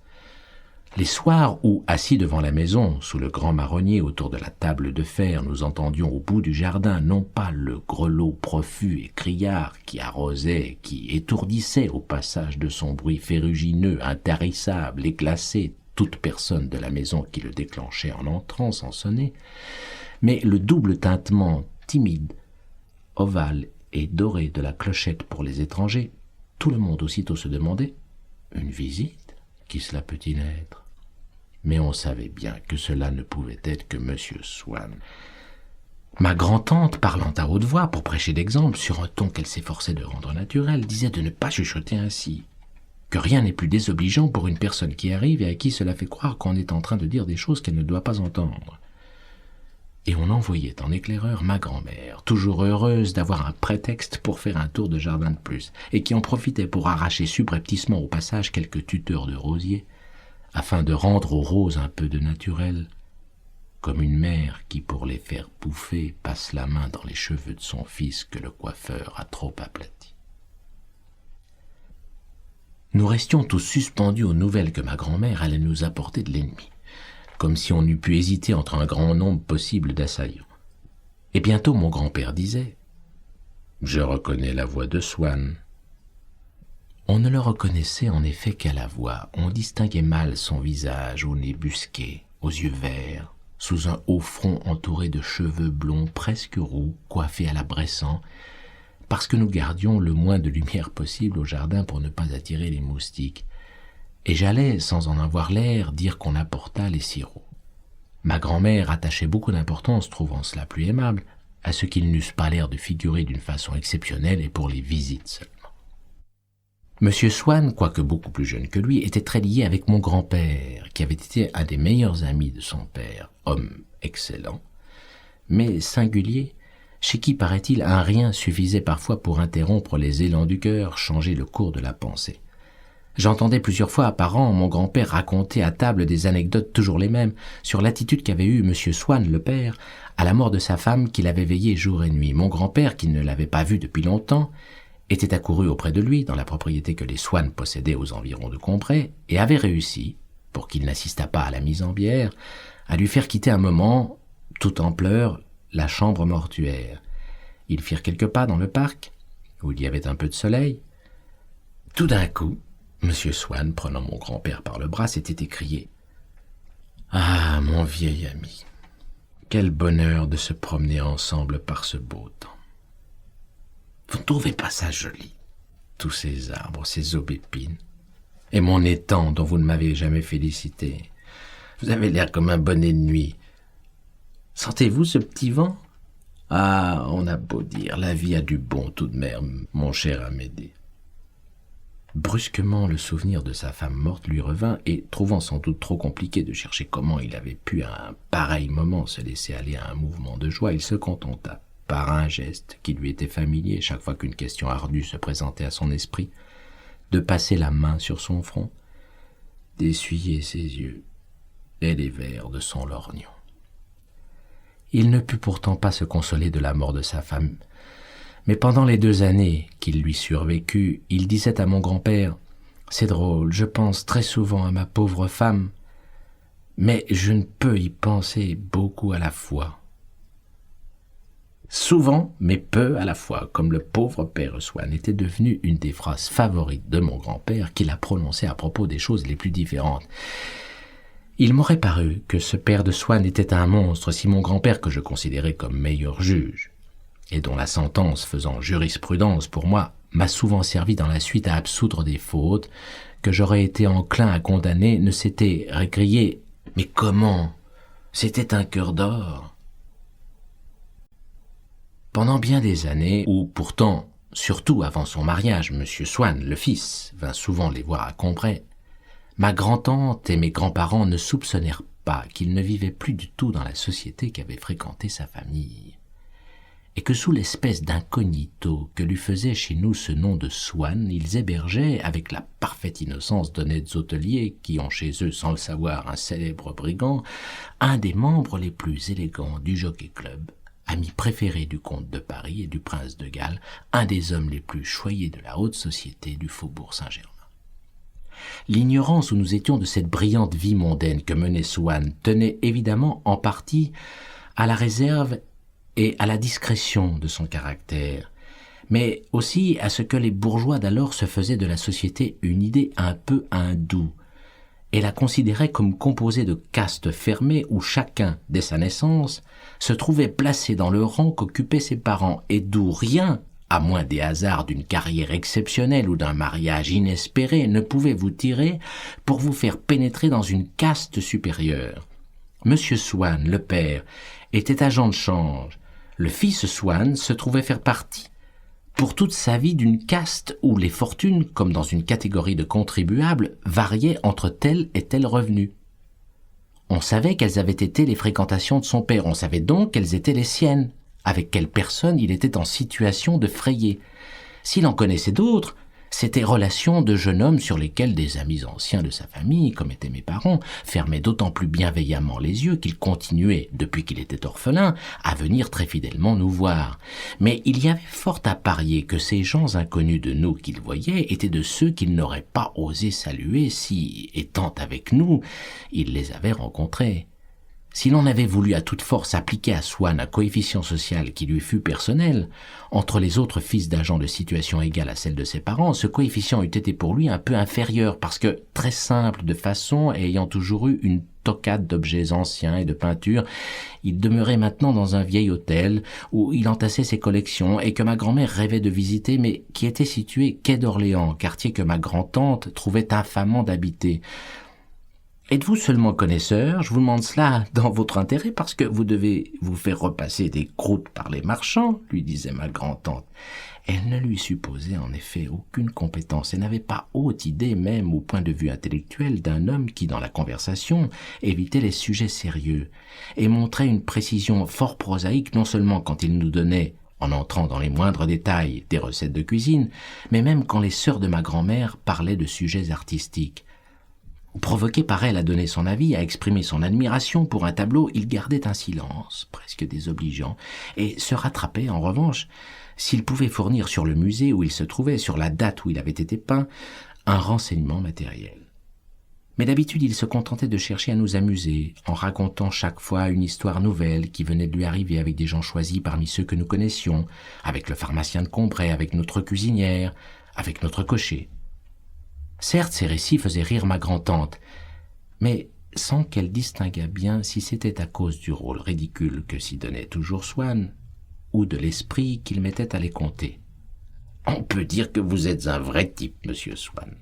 Les soirs où, assis devant la maison, sous le grand marronnier autour de la table de fer, nous entendions au bout du jardin non pas le grelot profus et criard qui arrosait, qui étourdissait au passage de son bruit ferrugineux, intarissable et glacé toute personne de la maison qui le déclenchait en entrant sans sonner, mais le double tintement timide, ovale et doré de la clochette pour les étrangers, tout le monde aussitôt se demandait « Une visite ? Qui cela peut-il être ?» Mais on savait bien que cela ne pouvait être que Monsieur Swann. Ma grand-tante, parlant à haute voix pour prêcher d'exemple, sur un ton qu'elle s'efforçait de rendre naturel, disait de ne pas chuchoter ainsi, que rien n'est plus désobligeant pour une personne qui arrive et à qui cela fait croire qu'on est en train de dire des choses qu'elle ne doit pas entendre. Et on envoyait en éclaireur ma grand-mère, toujours heureuse d'avoir un prétexte pour faire un tour de jardin de plus, et qui en profitait pour arracher subrepticement au passage quelques tuteurs de rosiers, afin de rendre aux roses un peu de naturel, comme une mère qui, pour les faire bouffer, passe la main dans les cheveux de son fils que le coiffeur a trop aplatis. Nous restions tous suspendus aux nouvelles que ma grand-mère allait nous apporter de l'ennemi, comme si on eût pu hésiter entre un grand nombre possible d'assaillants. Et bientôt mon grand-père disait « Je reconnais la voix de Swann ». On ne le reconnaissait en effet qu'à la voix. On distinguait mal son visage au nez busqué, aux yeux verts, sous un haut front entouré de cheveux blonds presque roux, coiffés à la Bressan, parce que nous gardions le moins de lumière possible au jardin pour ne pas attirer les moustiques. Et j'allais, sans en avoir l'air, dire qu'on apporta les sirops. Ma grand-mère attachait beaucoup d'importance, trouvant cela plus aimable, à ce qu'ils n'eussent pas l'air de figurer d'une façon exceptionnelle et pour les visites seulement. Monsieur Swann, quoique beaucoup plus jeune que lui, était très lié avec mon grand-père, qui avait été un des meilleurs amis de son père, homme excellent, mais singulier, chez qui, paraît-il, un rien suffisait parfois pour interrompre les élans du cœur, changer le cours de la pensée. J'entendais plusieurs fois par an mon grand-père raconter à table des anecdotes toujours les mêmes sur l'attitude qu'avait eue Monsieur Swann, le père, à la mort de sa femme qu'il avait veillée jour et nuit. Mon grand-père, qui ne l'avait pas vu depuis longtemps, était accouru auprès de lui dans la propriété que les Swann possédaient aux environs de Combray et avait réussi, pour qu'il n'assistât pas à la mise en bière, à lui faire quitter un moment, tout en pleurs, la chambre mortuaire. Ils firent quelques pas dans le parc, où il y avait un peu de soleil. Tout d'un coup, Monsieur Swann, prenant mon grand-père par le bras, s'était écrié « Ah, mon vieil ami, quel bonheur de se promener ensemble par ce beau temps. Vous ne trouvez pas ça joli, tous ces arbres, ces aubépines, et mon étang dont vous ne m'avez jamais félicité. Vous avez l'air comme un bonnet de nuit. Sentez-vous ce petit vent? Ah, on a beau dire, la vie a du bon tout de même, mon cher Amédée. Brusquement, le souvenir de sa femme morte lui revint et, trouvant sans doute trop compliqué de chercher comment il avait pu à un pareil moment se laisser aller à un mouvement de joie, il se contenta, par un geste qui lui était familier chaque fois qu'une question ardue se présentait à son esprit, de passer la main sur son front, d'essuyer ses yeux et les vers de son lorgnon. Il ne put pourtant pas se consoler de la mort de sa femme, mais pendant les 2 années qu'il lui survécut, il disait à mon grand-père « C'est drôle, je pense très souvent à ma pauvre femme, mais je ne peux y penser beaucoup à la fois. » Souvent, mais peu à la fois, comme le pauvre père Swann était devenu une des phrases favorites de mon grand-père qu'il a prononcées à propos des choses les plus différentes. Il m'aurait paru que ce père de Swann était un monstre si mon grand-père, que je considérais comme meilleur juge, et dont la sentence faisant jurisprudence pour moi, m'a souvent servi dans la suite à absoudre des fautes que j'aurais été enclin à condamner, ne s'était récrié « Mais comment ? C'était un cœur d'or !» Pendant bien des années, où pourtant, surtout avant son mariage, M. Swann, le fils, vint souvent les voir à Combray, ma grand-tante et mes grands-parents ne soupçonnèrent pas qu'il ne vivait plus du tout dans la société qu'avait fréquentée sa famille, et que sous l'espèce d'incognito que lui faisait chez nous ce nom de Swann, ils hébergeaient, avec la parfaite innocence d'honnêtes hôteliers qui ont chez eux, sans le savoir, un célèbre brigand, un des membres les plus élégants du Jockey-Club, ami préféré du comte de Paris et du prince de Galles, un des hommes les plus choyés de la haute société du faubourg Saint-Germain. L'ignorance où nous étions de cette brillante vie mondaine que menait Swann tenait évidemment en partie à la réserve et à la discrétion de son caractère, mais aussi à ce que les bourgeois d'alors se faisaient de la société une idée un peu hindoue, et la considéraient comme composée de castes fermées où chacun, dès sa naissance, se trouvait placé dans le rang qu'occupaient ses parents, et d'où rien, à moins des hasards d'une carrière exceptionnelle ou d'un mariage inespéré, ne pouvait vous tirer pour vous faire pénétrer dans une caste supérieure. Monsieur Swann, le père, était agent de change. Le fils Swann se trouvait faire partie, pour toute sa vie, d'une caste où les fortunes, comme dans une catégorie de contribuables, variaient entre tel et tel revenu. On savait quelles avaient été les fréquentations de son père, on savait donc quelles étaient les siennes, avec quelle personne il était en situation de frayer. S'il en connaissait d'autres, c'étaient relations de jeune homme sur lesquelles des amis anciens de sa famille, comme étaient mes parents, fermaient d'autant plus bienveillamment les yeux qu'ils continuaient, depuis qu'il était orphelin, à venir très fidèlement nous voir. Mais il y avait fort à parier que ces gens inconnus de nous qu'il voyait étaient de ceux qu'il n'aurait pas osé saluer si, étant avec nous, il les avait rencontrés. Si l'on avait voulu à toute force appliquer à Swann un coefficient social qui lui fût personnel, entre les autres fils d'agents de situation égale à celle de ses parents, ce coefficient eût été pour lui un peu inférieur, parce que, très simple de façon et ayant toujours eu une toquade d'objets anciens et de peintures, il demeurait maintenant dans un vieil hôtel où il entassait ses collections et que ma grand-mère rêvait de visiter, mais qui était situé quai d'Orléans, quartier que ma grand-tante trouvait infamant d'habiter. Êtes-vous seulement connaisseur? Je vous demande cela dans votre intérêt parce que vous devez vous faire repasser des croûtes par les marchands, lui disait ma grand-tante. Elle ne lui supposait en effet aucune compétence et n'avait pas haute idée même au point de vue intellectuel d'un homme qui, dans la conversation, évitait les sujets sérieux et montrait une précision fort prosaïque non seulement quand il nous donnait, en entrant dans les moindres détails, des recettes de cuisine, mais même quand les sœurs de ma grand-mère parlaient de sujets artistiques. Provoqué par elle à donner son avis, à exprimer son admiration pour un tableau, il gardait un silence, presque désobligeant, et se rattrapait, en revanche, s'il pouvait fournir sur le musée où il se trouvait, sur la date où il avait été peint, un renseignement matériel. Mais d'habitude, il se contentait de chercher à nous amuser, en racontant chaque fois une histoire nouvelle qui venait de lui arriver avec des gens choisis parmi ceux que nous connaissions, avec le pharmacien de Combray, avec notre cuisinière, avec notre cocher. Certes, ces récits faisaient rire ma grand-tante, mais sans qu'elle distinguât bien si c'était à cause du rôle ridicule que s'y donnait toujours Swann, ou de l'esprit qu'il mettait à les conter. « On peut dire que vous êtes un vrai type, monsieur Swann. »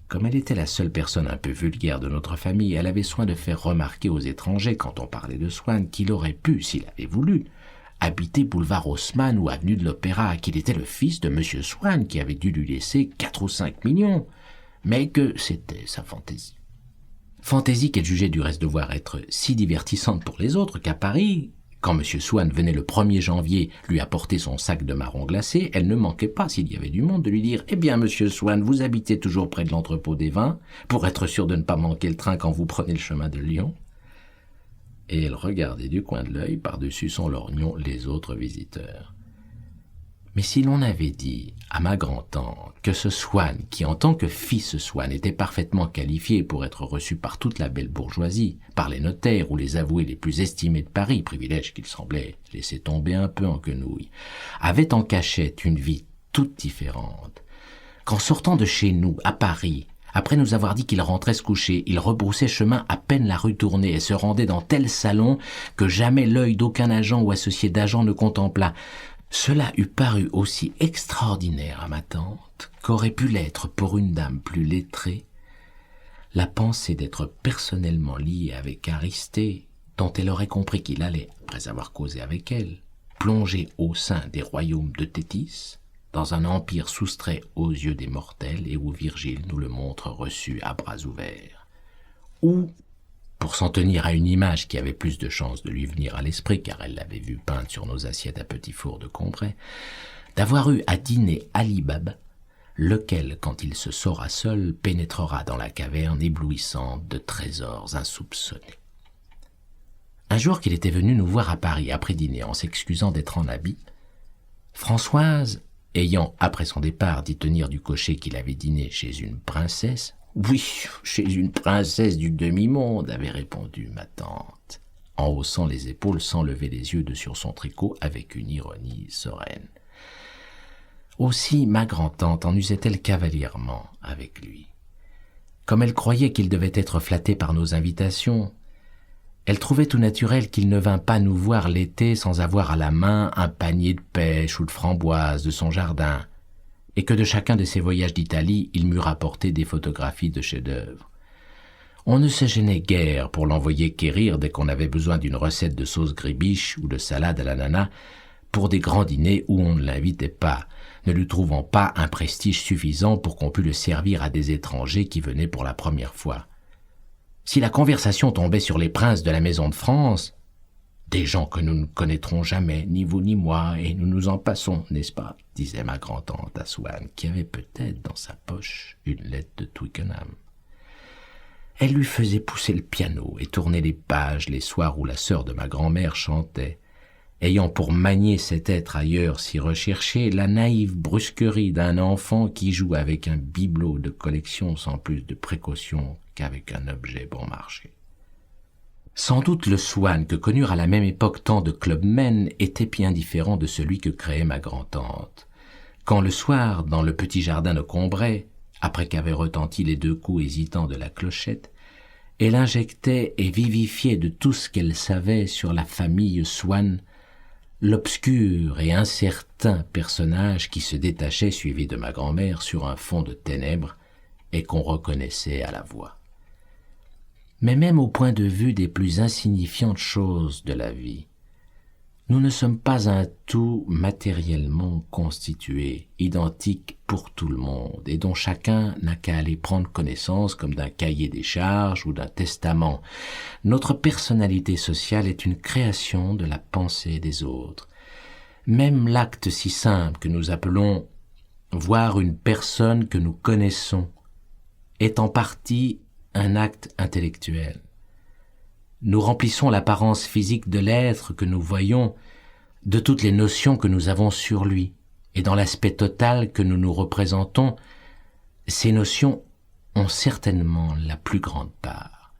Comme elle était la seule personne un peu vulgaire de notre famille, elle avait soin de faire remarquer aux étrangers, quand on parlait de Swann, qu'il aurait pu, s'il avait voulu, habiter boulevard Haussmann ou avenue de l'Opéra, qu'il était le fils de M. Swann qui avait dû lui laisser 4 ou 5 millions, mais que c'était sa fantaisie. Fantaisie qu'elle jugeait du reste devoir être si divertissante pour les autres qu'à Paris, quand M. Swann venait le 1er janvier lui apporter son sac de marrons glacés, elle ne manquait pas, s'il y avait du monde, de lui dire « Eh bien, M. Swann, vous habitez toujours près de l'entrepôt des vins, pour être sûr de ne pas manquer le train quand vous prenez le chemin de Lyon. » Et elle regardait du coin de l'œil, par-dessus son lorgnon, les autres visiteurs. Mais si l'on avait dit à ma grand-tante que ce Swann, qui en tant que fils Swann était parfaitement qualifié pour être reçu par toute la belle bourgeoisie, par les notaires ou les avoués les plus estimés de Paris, privilège qu'il semblait laisser tomber un peu en quenouille, avait en cachette une vie toute différente, qu'en sortant de chez nous, à Paris, après nous avoir dit qu'il rentrait se coucher, il rebroussait chemin à peine la rue tournée et se rendait dans tel salon que jamais l'œil d'aucun agent ou associé d'agent ne contempla. Cela eût paru aussi extraordinaire à ma tante qu'aurait pu l'être pour une dame plus lettrée la pensée d'être personnellement liée avec Aristée, dont elle aurait compris qu'il allait, après avoir causé avec elle, plonger au sein des royaumes de Thétis, dans un empire soustrait aux yeux des mortels et où Virgile nous le montre reçu à bras ouverts. Ou, pour s'en tenir à une image qui avait plus de chances de lui venir à l'esprit, car elle l'avait vue peinte sur nos assiettes à petits fours de Combray, d'avoir eu à dîner Ali Baba, lequel, quand il se saura seul, pénétrera dans la caverne éblouissante de trésors insoupçonnés. Un jour qu'il était venu nous voir à Paris après dîner en s'excusant d'être en habit, Françoise, ayant, après son départ, dit tenir du cocher qu'il avait dîné chez une princesse, « Oui, chez une princesse du demi-monde », avait répondu ma tante, en haussant les épaules sans lever les yeux de sur son tricot avec une ironie sereine. Aussi ma grand-tante en usait-elle cavalièrement avec lui. Comme elle croyait qu'il devait être flatté par nos invitations, elle trouvait tout naturel qu'il ne vînt pas nous voir l'été sans avoir à la main un panier de pêche ou de framboises de son jardin, et que de chacun de ses voyages d'Italie, il m'eût rapporté des photographies de chefs-d'œuvre. On ne se gênait guère pour l'envoyer quérir dès qu'on avait besoin d'une recette de sauce gribiche ou de salade à l'ananas pour des grands dîners où on ne l'invitait pas, ne lui trouvant pas un prestige suffisant pour qu'on pût le servir à des étrangers qui venaient pour la première fois. Si la conversation tombait sur les princes de la maison de France, des gens que nous ne connaîtrons jamais, ni vous ni moi, et nous nous en passons, n'est-ce pas, disait ma grand-tante à Swann, qui avait peut-être dans sa poche une lettre de Twickenham. Elle lui faisait pousser le piano et tourner les pages les soirs où la sœur de ma grand-mère chantait, ayant pour manier cet être ailleurs si recherché la naïve brusquerie d'un enfant qui joue avec un bibelot de collection sans plus de précaution qu'avec un objet bon marché. Sans doute le Swann que connurent à la même époque tant de clubmen était bien différent de celui que créait ma grand-tante. Quand le soir, dans le petit jardin de Combray, après qu'avaient retenti les 2 coups hésitants de la clochette, elle injectait et vivifiait de tout ce qu'elle savait sur la famille Swann, l'obscur et incertain personnage qui se détachait suivi de ma grand-mère sur un fond de ténèbres et qu'on reconnaissait à la voix. Mais même au point de vue des plus insignifiantes choses de la vie, nous ne sommes pas un tout matériellement constitué, identique pour tout le monde, et dont chacun n'a qu'à aller prendre connaissance comme d'un cahier des charges ou d'un testament. Notre personnalité sociale est une création de la pensée des autres. Même l'acte si simple que nous appelons « voir une personne que nous connaissons » est en partie un acte intellectuel. Nous remplissons l'apparence physique de l'être que nous voyons de toutes les notions que nous avons sur lui, et dans l'aspect total que nous nous représentons, ces notions ont certainement la plus grande part.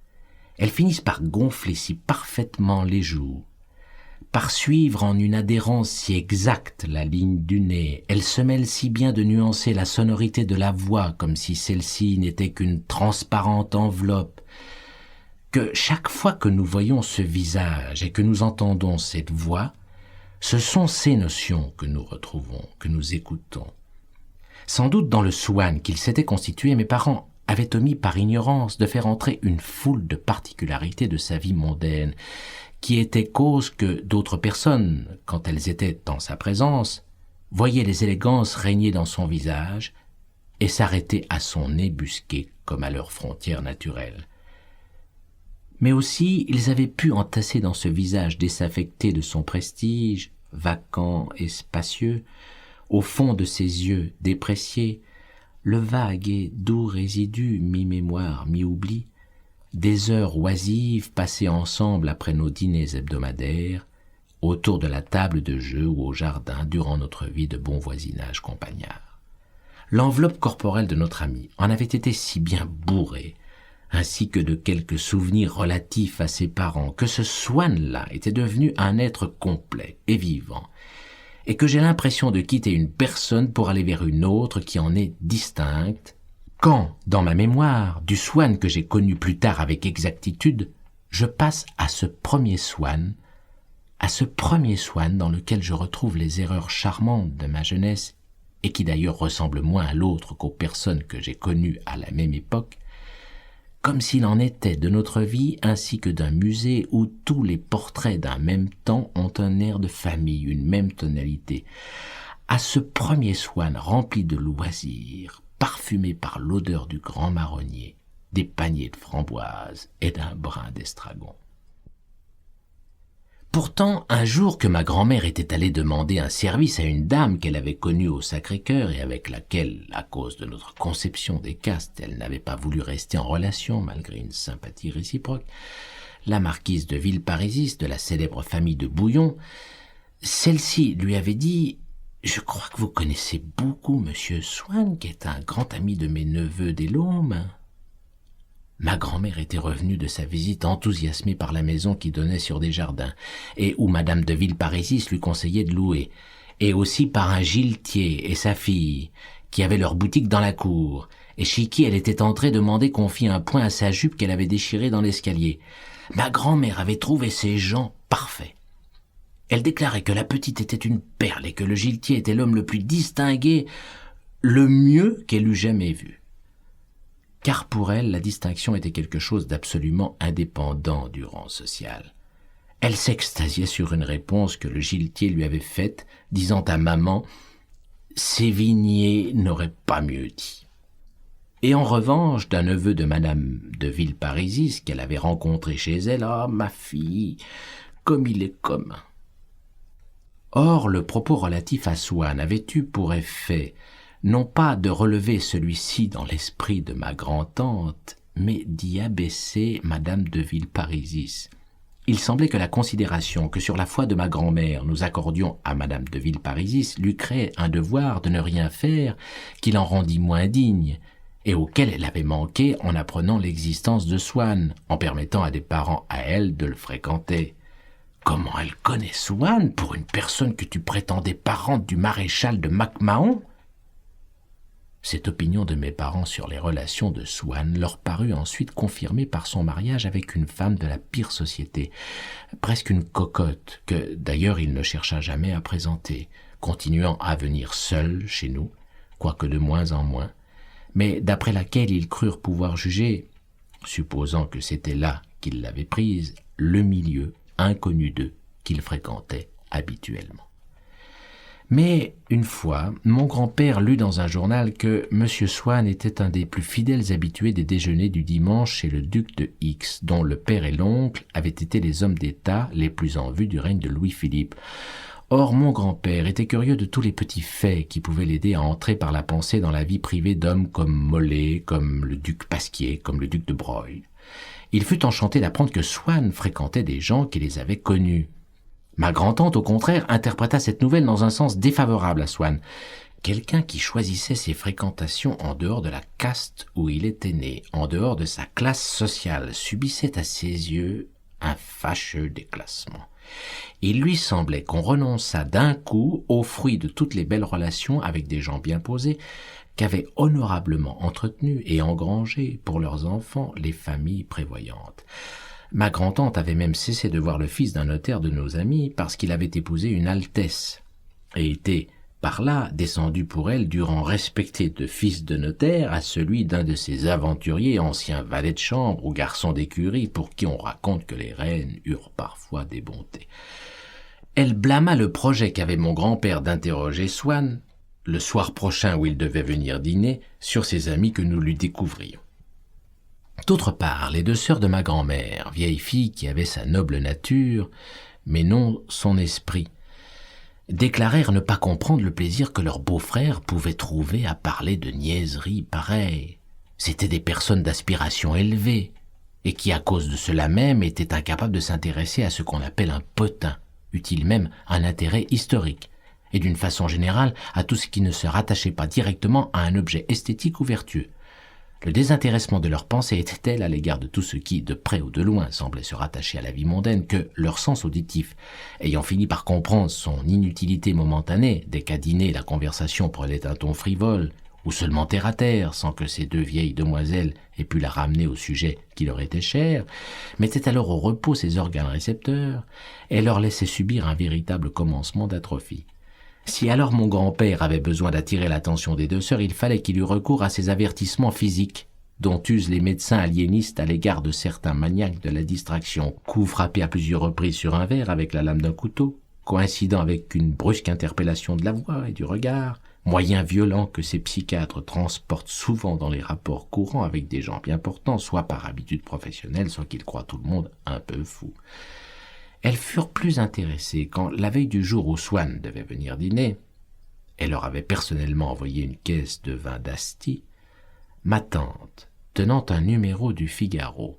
Elles finissent par gonfler si parfaitement les joues, par suivre en une adhérence si exacte la ligne du nez, elles se mêlent si bien de nuancer la sonorité de la voix comme si celle-ci n'était qu'une transparente enveloppe, que chaque fois que nous voyons ce visage et que nous entendons cette voix, ce sont ces notions que nous retrouvons, que nous écoutons. Sans doute dans le Swann qu'il s'était constitué, mes parents avaient omis par ignorance de faire entrer une foule de particularités de sa vie mondaine, qui était cause que d'autres personnes, quand elles étaient en sa présence, voyaient les élégances régner dans son visage et s'arrêter à son nez busqué comme à leur frontière naturelle. Mais aussi, ils avaient pu entasser dans ce visage désaffecté de son prestige, vacant et spacieux, au fond de ses yeux dépréciés, le vague et doux résidu, mi-mémoire, mi-oubli, des heures oisives passées ensemble après nos dîners hebdomadaires, autour de la table de jeu ou au jardin durant notre vie de bon voisinage compagnard. L'enveloppe corporelle de notre ami en avait été si bien bourrée, ainsi que de quelques souvenirs relatifs à ses parents, que ce Swann-là était devenu un être complet et vivant, et que j'ai l'impression de quitter une personne pour aller vers une autre qui en est distincte, quand, dans ma mémoire, du Swann que j'ai connu plus tard avec exactitude, je passe à ce premier Swann dans lequel je retrouve les erreurs charmantes de ma jeunesse, et qui d'ailleurs ressemble moins à l'autre qu'aux personnes que j'ai connues à la même époque, comme s'il en était de notre vie ainsi que d'un musée où tous les portraits d'un même temps ont un air de famille, une même tonalité. À ce premier Swann rempli de loisirs, parfumé par l'odeur du grand marronnier, des paniers de framboises et d'un brin d'estragon. Pourtant, un jour que ma grand-mère était allée demander un service à une dame qu'elle avait connue au Sacré-Cœur et avec laquelle, à cause de notre conception des castes, elle n'avait pas voulu rester en relation malgré une sympathie réciproque, la marquise de Villeparisis de la célèbre famille de Bouillon, celle-ci lui avait dit « Je crois que vous connaissez beaucoup Monsieur Swann, qui est un grand ami de mes neveux des Laumes. » Ma grand-mère était revenue de sa visite enthousiasmée par la maison qui donnait sur des jardins, et où madame de Villeparisis lui conseillait de louer, et aussi par un giletier et sa fille, qui avaient leur boutique dans la cour, et chez qui elle était entrée demander qu'on fît un point à sa jupe qu'elle avait déchirée dans l'escalier. Ma grand-mère avait trouvé ces gens parfaits. Elle déclarait que la petite était une perle et que le giletier était l'homme le plus distingué, le mieux qu'elle eût jamais vu. Car pour elle, la distinction était quelque chose d'absolument indépendant du rang social. Elle s'extasiait sur une réponse que le giletier lui avait faite, disant à maman « Sévigné n'aurait pas mieux dit ». Et en revanche, d'un neveu de madame de Villeparisis qu'elle avait rencontré chez elle, « Ah, ma fille, comme il est commun !» Or, le propos relatif à Swann avait eu pour effet non pas de relever celui-ci dans l'esprit de ma grand-tante, mais d'y abaisser madame de Villeparisis. Il semblait que la considération que sur la foi de ma grand-mère nous accordions à madame de Villeparisis lui créait un devoir de ne rien faire qui l'en rendît moins digne, et auquel elle avait manqué en apprenant l'existence de Swann, en permettant à des parents à elle de le fréquenter. Comment elle connaît Swann pour une personne que tu prétendais parente du maréchal de Mac-Mahon ? Cette opinion de mes parents sur les relations de Swann leur parut ensuite confirmée par son mariage avec une femme de la pire société, presque une cocotte, que d'ailleurs il ne chercha jamais à présenter, continuant à venir seul chez nous, quoique de moins en moins, mais d'après laquelle ils crurent pouvoir juger, supposant que c'était là qu'ils l'avaient prise, le milieu inconnu d'eux qu'ils fréquentaient habituellement. Mais, une fois, mon grand-père lut dans un journal que M. Swann était un des plus fidèles habitués des déjeuners du dimanche chez le duc de X, dont le père et l'oncle avaient été les hommes d'État les plus en vue du règne de Louis-Philippe. Or, mon grand-père était curieux de tous les petits faits qui pouvaient l'aider à entrer par la pensée dans la vie privée d'hommes comme Molé, comme le duc Pasquier, comme le duc de Broglie. Il fut enchanté d'apprendre que Swann fréquentait des gens qui les avaient connus. Ma grand-tante, au contraire, interpréta cette nouvelle dans un sens défavorable à Swann. Quelqu'un qui choisissait ses fréquentations en dehors de la caste où il était né, en dehors de sa classe sociale, subissait à ses yeux un fâcheux déclassement. Il lui semblait qu'on renonçât d'un coup aux fruits de toutes les belles relations avec des gens bien posés qu'avaient honorablement entretenues et engrangées pour leurs enfants les familles prévoyantes. Ma grand-tante avait même cessé de voir le fils d'un notaire de nos amis parce qu'il avait épousé une altesse et était, par là, descendu pour elle du rang respecté de fils de notaire à celui d'un de ces aventuriers anciens valets de chambre ou garçons d'écurie pour qui on raconte que les reines eurent parfois des bontés. Elle blâma le projet qu'avait mon grand-père d'interroger Swann, le soir prochain où il devait venir dîner, sur ses amis que nous lui découvrions. D'autre part, les deux sœurs de ma grand-mère, vieille fille qui avait sa noble nature, mais non son esprit, déclarèrent ne pas comprendre le plaisir que leur beau-frère pouvait trouver à parler de niaiseries pareilles. C'étaient des personnes d'aspiration élevée, et qui, à cause de cela même, étaient incapables de s'intéresser à ce qu'on appelle un potin, eût-il même un intérêt historique, et d'une façon générale à tout ce qui ne se rattachait pas directement à un objet esthétique ou vertueux. Le désintéressement de leur pensée était tel à l'égard de tout ce qui, de près ou de loin, semblait se rattacher à la vie mondaine que leur sens auditif, ayant fini par comprendre son inutilité momentanée, dès qu'à dîner la conversation prenait un ton frivole, ou seulement terre à terre, sans que ces deux vieilles demoiselles aient pu la ramener au sujet qui leur était cher, mettait alors au repos ses organes récepteurs et leur laissait subir un véritable commencement d'atrophie. Si alors mon grand-père avait besoin d'attirer l'attention des deux sœurs, il fallait qu'il eût recours à ces avertissements physiques dont usent les médecins aliénistes à l'égard de certains maniaques de la distraction, coup frappé à plusieurs reprises sur un verre avec la lame d'un couteau, coïncidant avec une brusque interpellation de la voix et du regard, moyen violent que ces psychiatres transportent souvent dans les rapports courants avec des gens bien portants, soit par habitude professionnelle, soit qu'ils croient tout le monde un peu fou. Elles furent plus intéressées quand, la veille du jour où Swann devait venir dîner, elle leur avait personnellement envoyé une caisse de vin d'Asti, ma tante, tenant un numéro du Figaro,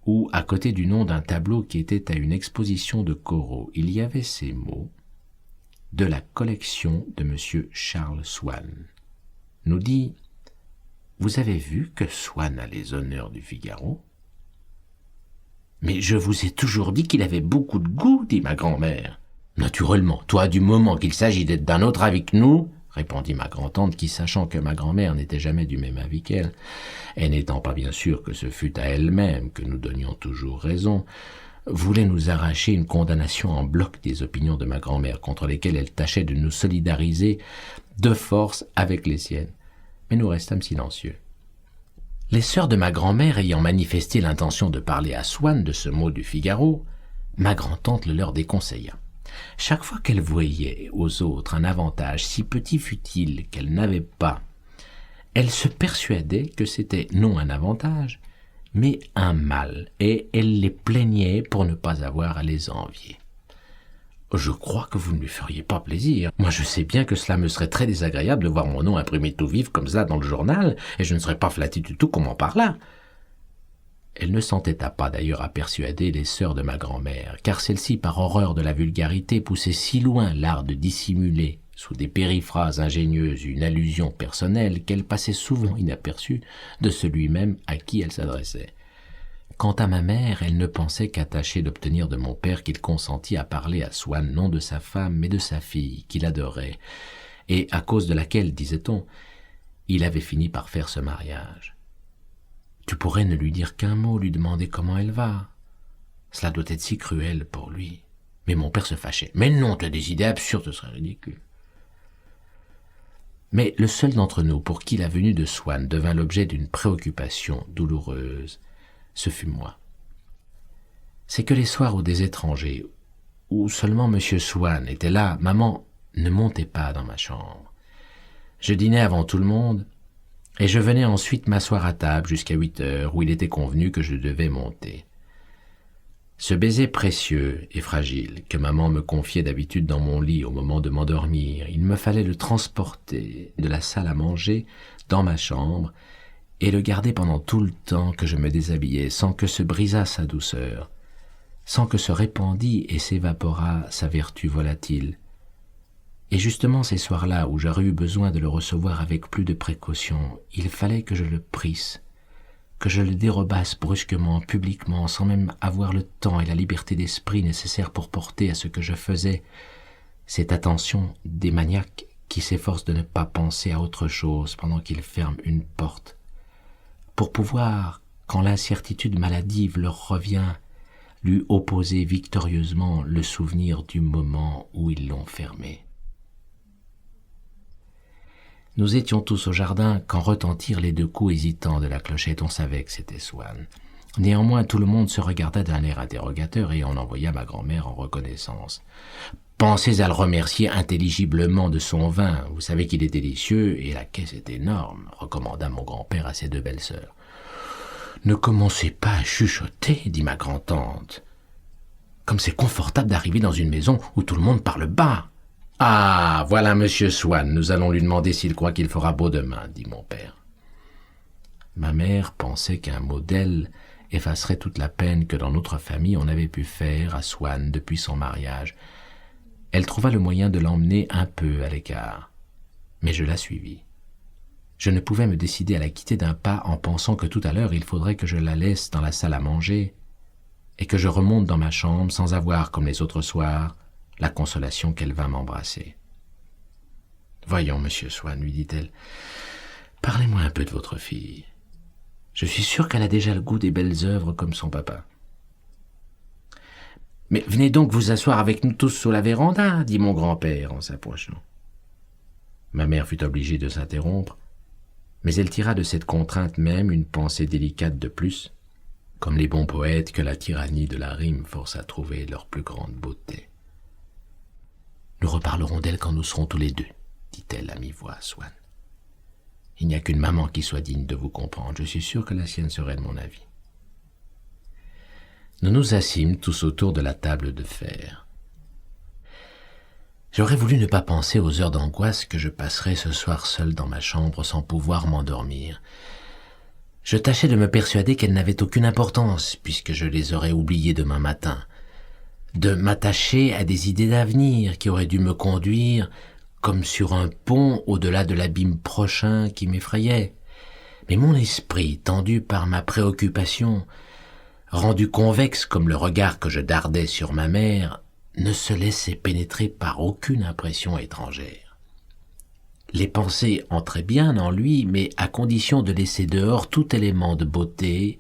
où, à côté du nom d'un tableau qui était à une exposition de Corot, il y avait ces mots « De la collection de M. Charles Swann », nous dit « Vous avez vu que Swann a les honneurs du Figaro ?» « Mais je vous ai toujours dit qu'il avait beaucoup de goût, dit ma grand-mère. »« Naturellement, toi, du moment qu'il s'agit d'être d'un autre avis que nous, répondit ma grand-tante, qui, sachant que ma grand-mère n'était jamais du même avis qu'elle, et n'étant pas bien sûre que ce fût à elle-même que nous donnions toujours raison, voulait nous arracher une condamnation en bloc des opinions de ma grand-mère, contre lesquelles elle tâchait de nous solidariser de force avec les siennes. Mais nous restâmes silencieux. Les sœurs de ma grand-mère ayant manifesté l'intention de parler à Swann de ce mot du Figaro, ma grand-tante le leur déconseilla. Chaque fois qu'elle voyait aux autres un avantage, si petit fût-il qu'elle n'avait pas, elle se persuadait que c'était non un avantage, mais un mal, et elle les plaignait pour ne pas avoir à les envier. « Je crois que vous ne lui feriez pas plaisir. Moi, je sais bien que cela me serait très désagréable de voir mon nom imprimé tout vif comme ça dans le journal, et je ne serais pas flatté du tout qu'on m'en parlât. » Elle ne s'entêta pas d'ailleurs à persuader les sœurs de ma grand-mère, car celle-ci, par horreur de la vulgarité, poussait si loin l'art de dissimuler, sous des périphrases ingénieuses, une allusion personnelle qu'elle passait souvent inaperçue de celui-même à qui elle s'adressait. Quant à ma mère, elle ne pensait qu'à tâcher d'obtenir de mon père qu'il consentît à parler à Swann non de sa femme, mais de sa fille, qu'il adorait, et à cause de laquelle, disait-on, il avait fini par faire ce mariage. Tu pourrais ne lui dire qu'un mot, lui demander comment elle va. Cela doit être si cruel pour lui. Mais mon père se fâchait. Mais non, tu as des idées absurdes, ce serait ridicule. Mais le seul d'entre nous pour qui la venue de Swann devint l'objet d'une préoccupation douloureuse, ce fut moi. C'est que les soirs où des étrangers, où seulement M. Swann était là, maman ne montait pas dans ma chambre. Je dînais avant tout le monde, et je venais ensuite m'asseoir à table jusqu'à 8 heures, où il était convenu que je devais monter. Ce baiser précieux et fragile que maman me confiait d'habitude dans mon lit au moment de m'endormir, il me fallait le transporter de la salle à manger dans ma chambre, et le garder pendant tout le temps que je me déshabillais, sans que se brisât sa douceur, sans que se répandît et s'évaporât sa vertu volatile. Et justement ces soirs-là où j'aurais eu besoin de le recevoir avec plus de précaution, il fallait que je le prisse, que je le dérobasse brusquement, publiquement, sans même avoir le temps et la liberté d'esprit nécessaires pour porter à ce que je faisais cette attention des maniaques qui s'efforcent de ne pas penser à autre chose pendant qu'ils ferment une porte, pour pouvoir, quand l'incertitude maladive leur revient, lui opposer victorieusement le souvenir du moment où ils l'ont fermé. Nous étions tous au jardin quand retentirent les 2 coups hésitants de la clochette. On savait que c'était Swann. Néanmoins, tout le monde se regarda d'un air interrogateur et on envoya ma grand-mère en reconnaissance. « Pensez à le remercier intelligiblement de son vin. Vous savez qu'il est délicieux et la caisse est énorme, » recommanda mon grand-père à ses 2 belles-sœurs. « Ne commencez pas à chuchoter, » dit ma grand-tante. « Comme c'est confortable d'arriver dans une maison où tout le monde parle bas. »« Ah, voilà Monsieur Swann, nous allons lui demander s'il croit qu'il fera beau demain, » dit mon père. Ma mère pensait qu'un mot d'elle effacerait toute la peine que dans notre famille on avait pu faire à Swann depuis son mariage. Elle trouva le moyen de l'emmener un peu à l'écart, mais je la suivis. Je ne pouvais me décider à la quitter d'un pas en pensant que tout à l'heure il faudrait que je la laisse dans la salle à manger et que je remonte dans ma chambre sans avoir, comme les autres soirs, la consolation qu'elle vint m'embrasser. « Voyons, monsieur Swann, lui dit-elle, parlez-moi un peu de votre fille. Je suis sûre qu'elle a déjà le goût des belles œuvres comme son papa. »« Mais venez donc vous asseoir avec nous tous sur la véranda, » dit mon grand-père en s'approchant. Ma mère fut obligée de s'interrompre, mais elle tira de cette contrainte même une pensée délicate de plus, comme les bons poètes que la tyrannie de la rime force à trouver leur plus grande beauté. « Nous reparlerons d'elle quand nous serons tous les 2, dit-elle à mi-voix à Swann. Il n'y a qu'une maman qui soit digne de vous comprendre. Je suis sûr que la sienne serait de mon avis. » Nous nous assîmes tous autour de la table de fer. J'aurais voulu ne pas penser aux heures d'angoisse que je passerais ce soir seul dans ma chambre sans pouvoir m'endormir. Je tâchais de me persuader qu'elles n'avaient aucune importance, puisque je les aurais oubliées demain matin, de m'attacher à des idées d'avenir qui auraient dû me conduire comme sur un pont au-delà de l'abîme prochain qui m'effrayait. Mais mon esprit, tendu par ma préoccupation, rendu convexe comme le regard que je dardais sur ma mère, ne se laissait pénétrer par aucune impression étrangère. Les pensées entraient bien en lui, mais à condition de laisser dehors tout élément de beauté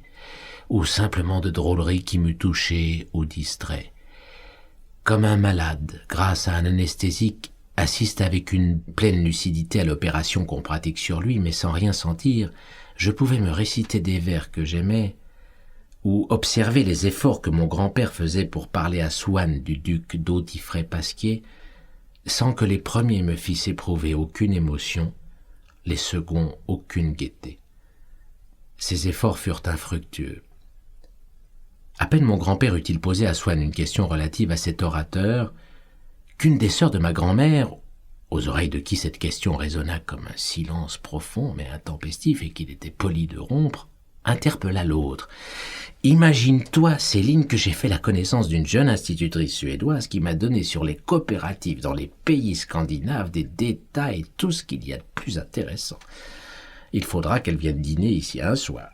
ou simplement de drôlerie qui m'eût touché ou distrait. Comme un malade, grâce à un anesthésique, assiste avec une pleine lucidité à l'opération qu'on pratique sur lui, mais sans rien sentir, je pouvais me réciter des vers que j'aimais, ou observer les efforts que mon grand-père faisait pour parler à Swann du duc d'Autifray-Pasquier, sans que les premiers me fissent éprouver aucune émotion, les seconds aucune gaieté. Ces efforts furent infructueux. À peine mon grand-père eut-il posé à Swann une question relative à cet orateur, qu'une des sœurs de ma grand-mère, aux oreilles de qui cette question résonna comme un silence profond mais intempestif et qu'il était poli de rompre, interpella l'autre. « Imagine-toi, Céline, que j'ai fait la connaissance d'une jeune institutrice suédoise qui m'a donné sur les coopératives dans les pays scandinaves des détails, tout ce qu'il y a de plus intéressant. Il faudra qu'elle vienne dîner ici un soir. »«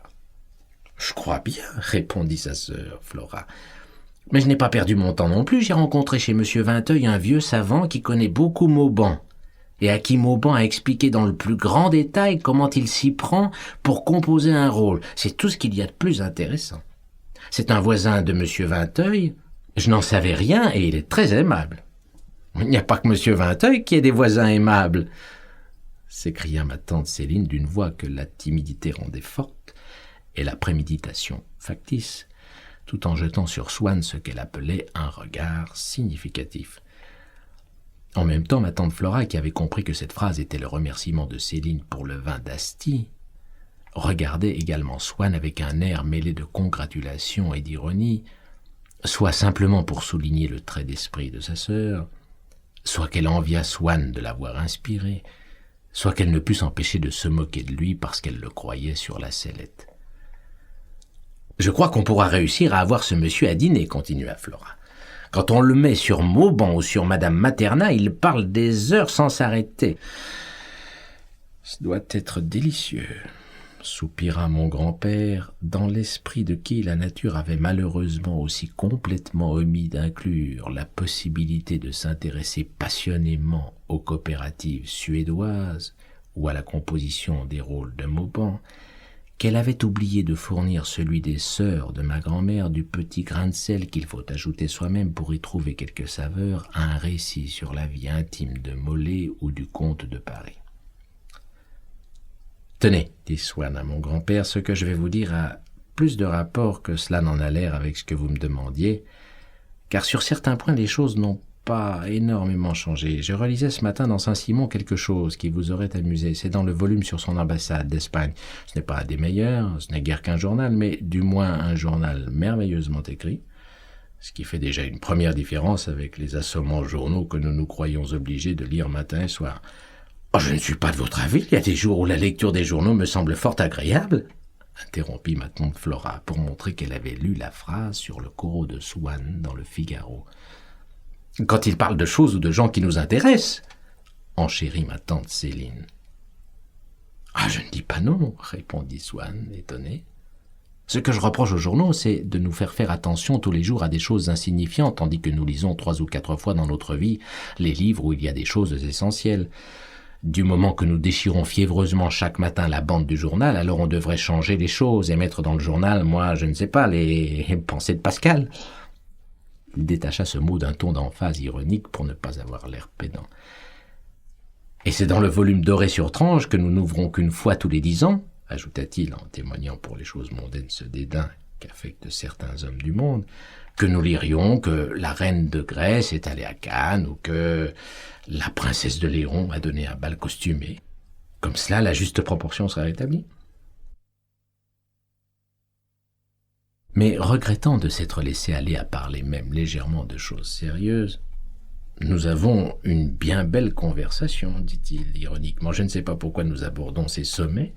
Je crois bien, » répondit sa sœur, Flora. « Mais je n'ai pas perdu mon temps non plus. J'ai rencontré chez M. Vinteuil un vieux savant qui connaît beaucoup Mauban, et à qui Mauban a expliqué dans le plus grand détail comment il s'y prend pour composer un rôle. C'est tout ce qu'il y a de plus intéressant. C'est un voisin de M. Vinteuil. Je n'en savais rien et il est très aimable. »« Il n'y a pas que M. Vinteuil qui ait des voisins aimables, » s'écria ma tante Céline d'une voix que la timidité rendait forte et la préméditation factice, tout en jetant sur Swann ce qu'elle appelait un regard significatif. En même temps, ma tante Flora, qui avait compris que cette phrase était le remerciement de Céline pour le vin d'Asti, regardait également Swann avec un air mêlé de congratulation et d'ironie, soit simplement pour souligner le trait d'esprit de sa sœur, soit qu'elle enviât Swann de l'avoir inspiré, soit qu'elle ne put s'empêcher de se moquer de lui parce qu'elle le croyait sur la sellette. « Je crois qu'on pourra réussir à avoir ce monsieur à dîner, » continua Flora. « Quand on le met sur Mauban ou sur Madame Materna, il parle des heures sans s'arrêter. »« Ce doit être délicieux, » soupira mon grand-père, dans l'esprit de qui la nature avait malheureusement aussi complètement omis d'inclure la possibilité de s'intéresser passionnément aux coopératives suédoises ou à la composition des rôles de Mauban, qu'elle avait oublié de fournir celui des sœurs de ma grand-mère du petit grain de sel qu'il faut ajouter soi-même pour y trouver quelque saveur à un récit sur la vie intime de Molé ou du comte de Paris. Tenez, dit Swann à mon grand-père, ce que je vais vous dire a plus de rapport que cela n'en a l'air avec ce que vous me demandiez, car sur certains points les choses n'ont pas énormément changé. Je relisais ce matin dans Saint-Simon quelque chose qui vous aurait amusé. C'est dans le volume sur son ambassade d'Espagne. Ce n'est pas des meilleurs, ce n'est guère qu'un journal, mais du moins un journal merveilleusement écrit, ce qui fait déjà une première différence avec les assommants journaux que nous nous croyons obligés de lire matin et soir. « Oh, je ne suis pas de votre avis, il y a des jours où la lecture des journaux me semble fort agréable », interrompit ma tante Flora pour montrer qu'elle avait lu la phrase sur le corot de Swann dans le Figaro. « Quand il parle de choses ou de gens qui nous intéressent », enchérit ma tante Céline. « Ah, je ne dis pas non, » répondit Swann, étonné. « Ce que je reproche aux journaux, c'est de nous faire attention tous les jours à des choses insignifiantes, tandis que nous lisons 3 ou 4 fois dans notre vie les livres où il y a des choses essentielles. Du moment que nous déchirons fiévreusement chaque matin la bande du journal, alors on devrait changer les choses et mettre dans le journal, moi, je ne sais pas, les pensées de Pascal. » Il détacha ce mot d'un ton d'emphase ironique pour ne pas avoir l'air pédant. « Et c'est dans le volume doré sur tranche que nous n'ouvrons qu'une fois tous les 10 ans, ajouta-t-il en témoignant pour les choses mondaines ce dédain qu'affectent certains hommes du monde, que nous lirions que la reine de Grèce est allée à Cannes ou que la princesse de Léon a donné un bal costumé. Comme cela, la juste proportion serait rétablie. » Mais regrettant de s'être laissé aller à parler même légèrement de choses sérieuses, « Nous avons une bien belle conversation, dit-il ironiquement. Je ne sais pas pourquoi nous abordons ces sommets. »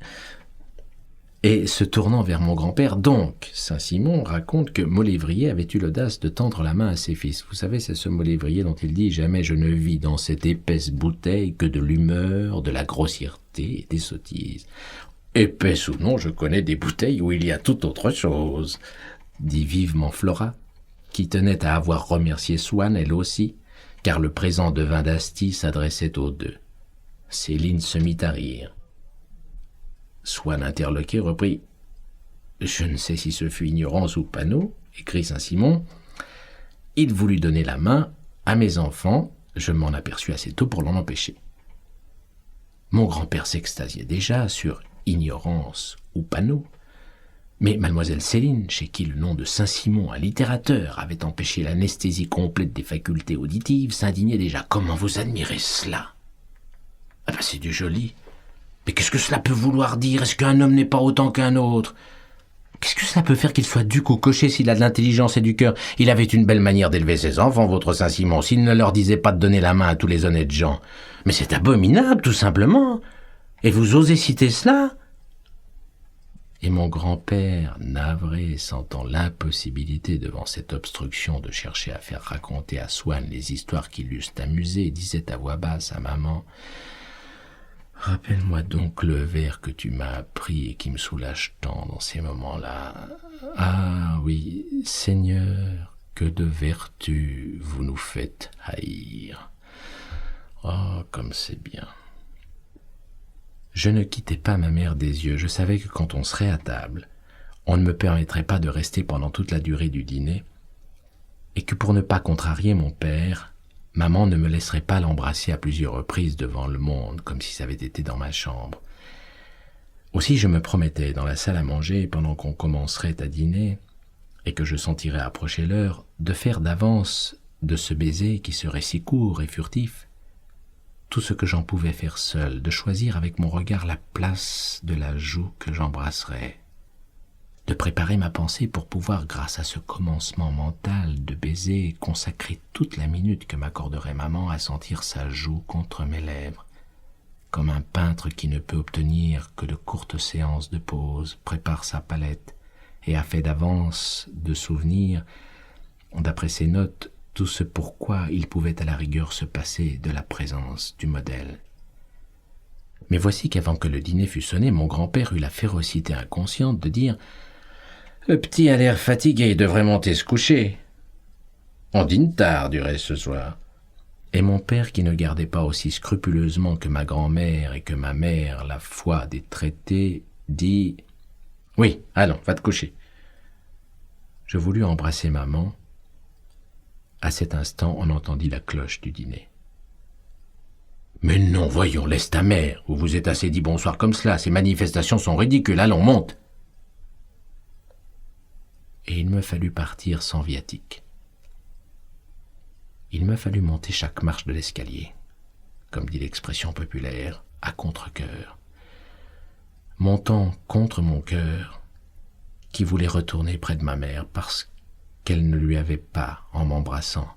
Et se tournant vers mon grand-père, donc, Saint-Simon raconte que Maulevrier avait eu l'audace de tendre la main à ses fils. Vous savez, c'est ce Maulevrier dont il dit « Jamais je ne vis dans cette épaisse bouteille que de l'humeur, de la grossièreté et des sottises. » « Épaisse ou non, je connais des bouteilles où il y a tout autre chose, » dit vivement Flora, qui tenait à avoir remercié Swann, elle aussi, car le présent de vin d'Asti s'adressait aux deux. Céline se mit à rire. Swann interloqué reprit « Je ne sais si ce fut ignorance ou panneau, écrit Saint-Simon. Il voulut donner la main à mes enfants, je m'en aperçus assez tôt pour l'en empêcher. » Mon grand-père s'extasiait déjà sur ignorance ou panneau, mais mademoiselle Céline, chez qui le nom de Saint-Simon, un littérateur, avait empêché l'anesthésie complète des facultés auditives, s'indignait déjà. « Comment vous admirez cela ?»« Ah ben c'est du joli. Mais qu'est-ce que cela peut vouloir dire? Est-ce qu'un homme n'est pas autant qu'un autre? Qu'est-ce que cela peut faire qu'il soit duc ou cocher s'il a de l'intelligence et du cœur? Il avait une belle manière d'élever ses enfants, votre Saint-Simon, s'il ne leur disait pas de donner la main à tous les honnêtes gens. Mais c'est abominable, tout simplement. Et vous osez citer cela ?» Et mon grand-père, navré, sentant l'impossibilité devant cette obstruction de chercher à faire raconter à Swann les histoires qui l'eussent amusé, disait à voix basse à maman « Rappelle-moi donc le vers que tu m'as appris et qui me soulage tant dans ces moments-là. Ah oui, Seigneur, que de vertus vous nous faites haïr. Oh, comme c'est bien. » Je ne quittais pas ma mère des yeux. Je savais que quand on serait à table, on ne me permettrait pas de rester pendant toute la durée du dîner, et que pour ne pas contrarier mon père, maman ne me laisserait pas l'embrasser à plusieurs reprises devant le monde, comme si ça avait été dans ma chambre. Aussi je me promettais, dans la salle à manger, pendant qu'on commencerait à dîner, et que je sentirais approcher l'heure, de faire d'avance de ce baiser qui serait si court et furtif, tout ce que j'en pouvais faire seul, de choisir avec mon regard la place de la joue que j'embrasserais, de préparer ma pensée pour pouvoir, grâce à ce commencement mental de baiser, consacrer toute la minute que m'accorderait maman à sentir sa joue contre mes lèvres, comme un peintre qui ne peut obtenir que de courtes séances de pause, prépare sa palette et a fait d'avance de souvenirs, d'après ses notes, tout ce pourquoi il pouvait à la rigueur se passer de la présence du modèle. Mais voici qu'avant que le dîner fût sonné, mon grand-père eut la férocité inconsciente de dire « Le petit a l'air fatigué, il devrait monter se coucher. On dîne tard, du reste, ce soir. » Et mon père, qui ne gardait pas aussi scrupuleusement que ma grand-mère et que ma mère la foi des traités, dit « Oui, allons, va te coucher. » Je voulus embrasser maman. À cet instant, on entendit la cloche du dîner. Mais non, voyons, laisse ta mère. Vous vous êtes assez dit bonsoir comme cela. Ces manifestations sont ridicules. Allons, monte. » Et il me fallut partir sans viatique. Il me fallut monter chaque marche de l'escalier, comme dit l'expression populaire, à contre-cœur, montant contre mon cœur, qui voulait retourner près de ma mère parce qu'elle ne lui avait pas, en m'embrassant,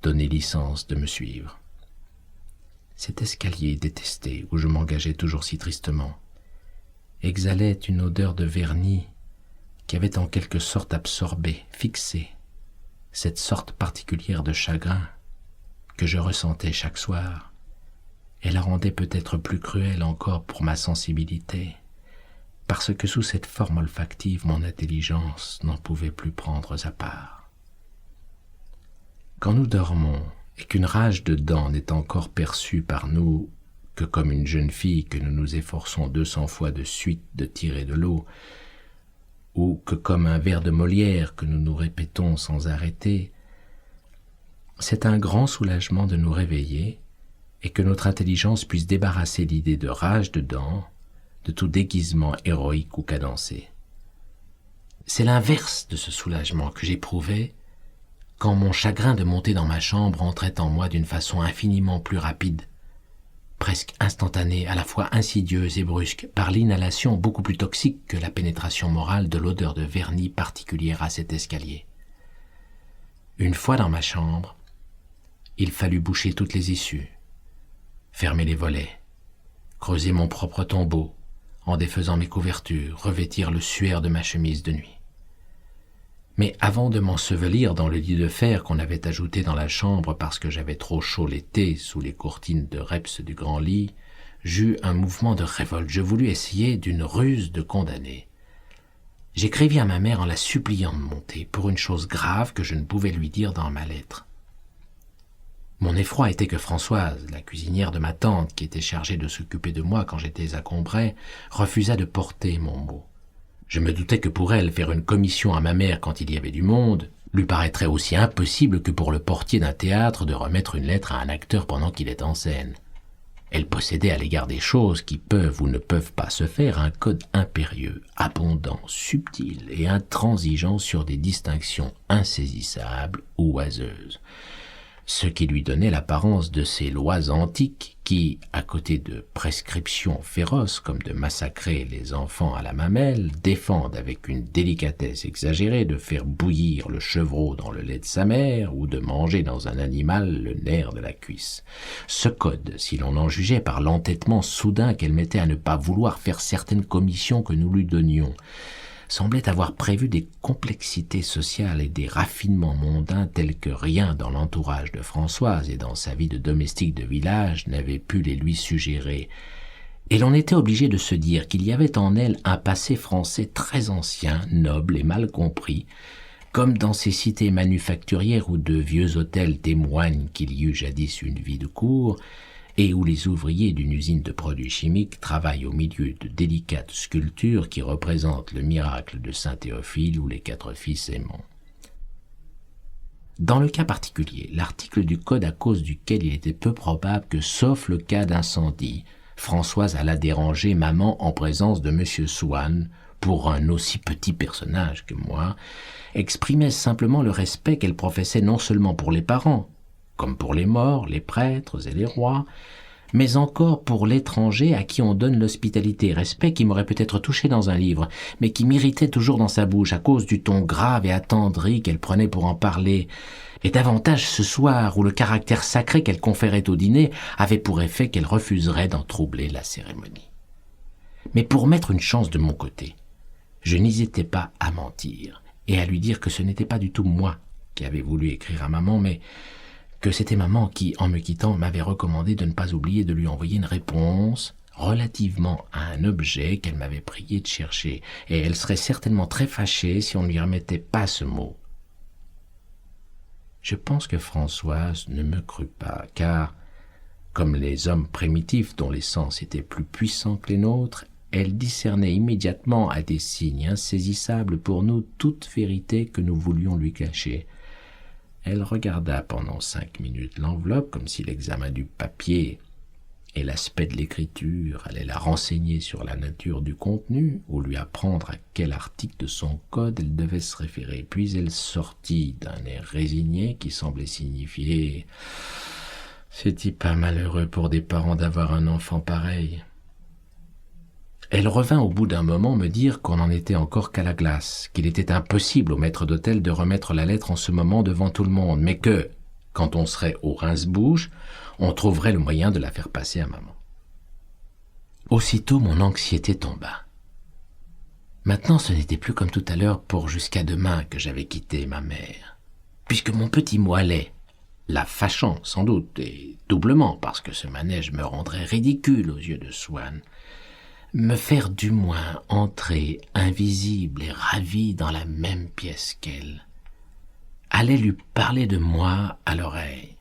donné licence de me suivre. Cet escalier détesté, où je m'engageais toujours si tristement, exhalait une odeur de vernis qui avait en quelque sorte absorbé, fixé, cette sorte particulière de chagrin que je ressentais chaque soir, et la rendait peut-être plus cruelle encore pour ma sensibilité, parce que sous cette forme olfactive mon intelligence n'en pouvait plus prendre sa part. Quand nous dormons, et qu'une rage de dents n'est encore perçue par nous que comme une jeune fille que nous nous efforçons 200 fois de suite de tirer de l'eau, ou que comme un vers de Molière que nous nous répétons sans arrêter, c'est un grand soulagement de nous réveiller et que notre intelligence puisse débarrasser l'idée de rage de dents, de tout déguisement héroïque ou cadencé. C'est l'inverse de ce soulagement que j'éprouvais quand mon chagrin de monter dans ma chambre entrait en moi d'une façon infiniment plus rapide, presque instantanée, à la fois insidieuse et brusque, par l'inhalation beaucoup plus toxique que la pénétration morale de l'odeur de vernis particulière à cet escalier. Une fois dans ma chambre, il fallut boucher toutes les issues, fermer les volets, creuser mon propre tombeau, en défaisant mes couvertures, revêtir le suaire de ma chemise de nuit. Mais avant de m'ensevelir dans le lit de fer qu'on avait ajouté dans la chambre parce que j'avais trop chaud l'été sous les courtines de reps du grand lit, j'eus un mouvement de révolte. Je voulus essayer d'une ruse de condamné. J'écrivis à ma mère en la suppliant de monter pour une chose grave que je ne pouvais lui dire dans ma lettre. Mon effroi était que Françoise, la cuisinière de ma tante, qui était chargée de s'occuper de moi quand j'étais à Combray, refusa de porter mon mot. Je me doutais que pour elle, faire une commission à ma mère quand il y avait du monde lui paraîtrait aussi impossible que pour le portier d'un théâtre de remettre une lettre à un acteur pendant qu'il est en scène. Elle possédait à l'égard des choses qui peuvent ou ne peuvent pas se faire un code impérieux, abondant, subtil et intransigeant sur des distinctions insaisissables ou oiseuses. Ce qui lui donnait l'apparence de ces lois antiques qui, à côté de prescriptions féroces comme de massacrer les enfants à la mamelle, défendent avec une délicatesse exagérée de faire bouillir le chevreau dans le lait de sa mère ou de manger dans un animal le nerf de la cuisse. Ce code, si l'on en jugeait par l'entêtement soudain qu'elle mettait à ne pas vouloir faire certaines commissions que nous lui donnions, semblait avoir prévu des complexités sociales et des raffinements mondains tels que rien dans l'entourage de Françoise et dans sa vie de domestique de village n'avait pu les lui suggérer. Et l'on était obligé de se dire qu'il y avait en elle un passé français très ancien, noble et mal compris, comme dans ces cités manufacturières où de vieux hôtels témoignent qu'il y eut jadis une vie de cour, et où les ouvriers d'une usine de produits chimiques travaillent au milieu de délicates sculptures qui représentent le miracle de Saint Théophile ou les 4 fils aimants. Dans le cas particulier, l'article du code à cause duquel il était peu probable que, sauf le cas d'incendie, Françoise alla déranger maman en présence de M. Swann, pour un aussi petit personnage que moi, exprimait simplement le respect qu'elle professait non seulement pour les parents, comme pour les morts, les prêtres et les rois, mais encore pour l'étranger à qui on donne l'hospitalité, respect qui m'aurait peut-être touché dans un livre, mais qui m'irritait toujours dans sa bouche à cause du ton grave et attendri qu'elle prenait pour en parler, et davantage ce soir où le caractère sacré qu'elle conférait au dîner avait pour effet qu'elle refuserait d'en troubler la cérémonie. Mais pour mettre une chance de mon côté, je n'hésitais pas à mentir, et à lui dire que ce n'était pas du tout moi qui avais voulu écrire à maman, mais que c'était maman qui, en me quittant, m'avait recommandé de ne pas oublier de lui envoyer une réponse relativement à un objet qu'elle m'avait prié de chercher, et elle serait certainement très fâchée si on ne lui remettait pas ce mot. Je pense que Françoise ne me crut pas, car, comme les hommes primitifs dont les sens étaient plus puissants que les nôtres, elle discernait immédiatement à des signes insaisissables pour nous toute vérité que nous voulions lui cacher. Elle regarda pendant 5 minutes l'enveloppe comme si l'examen du papier et l'aspect de l'écriture allait la renseigner sur la nature du contenu ou lui apprendre à quel article de son code elle devait se référer. Puis elle sortit d'un air résigné qui semblait signifier « C'est-il pas malheureux pour des parents d'avoir un enfant pareil ?» Elle revint au bout d'un moment me dire qu'on n'en était encore qu'à la glace, qu'il était impossible au maître d'hôtel de remettre la lettre en ce moment devant tout le monde, mais que, quand on serait au rince-bouche, on trouverait le moyen de la faire passer à maman. Aussitôt mon anxiété tomba. Maintenant ce n'était plus comme tout à l'heure pour jusqu'à demain que j'avais quitté ma mère, puisque mon petit mot allait, la fâchant sans doute, et doublement parce que ce manège me rendrait ridicule aux yeux de Swann, me faire du moins entrer invisible et ravi dans la même pièce qu'elle, allait lui parler de moi à l'oreille.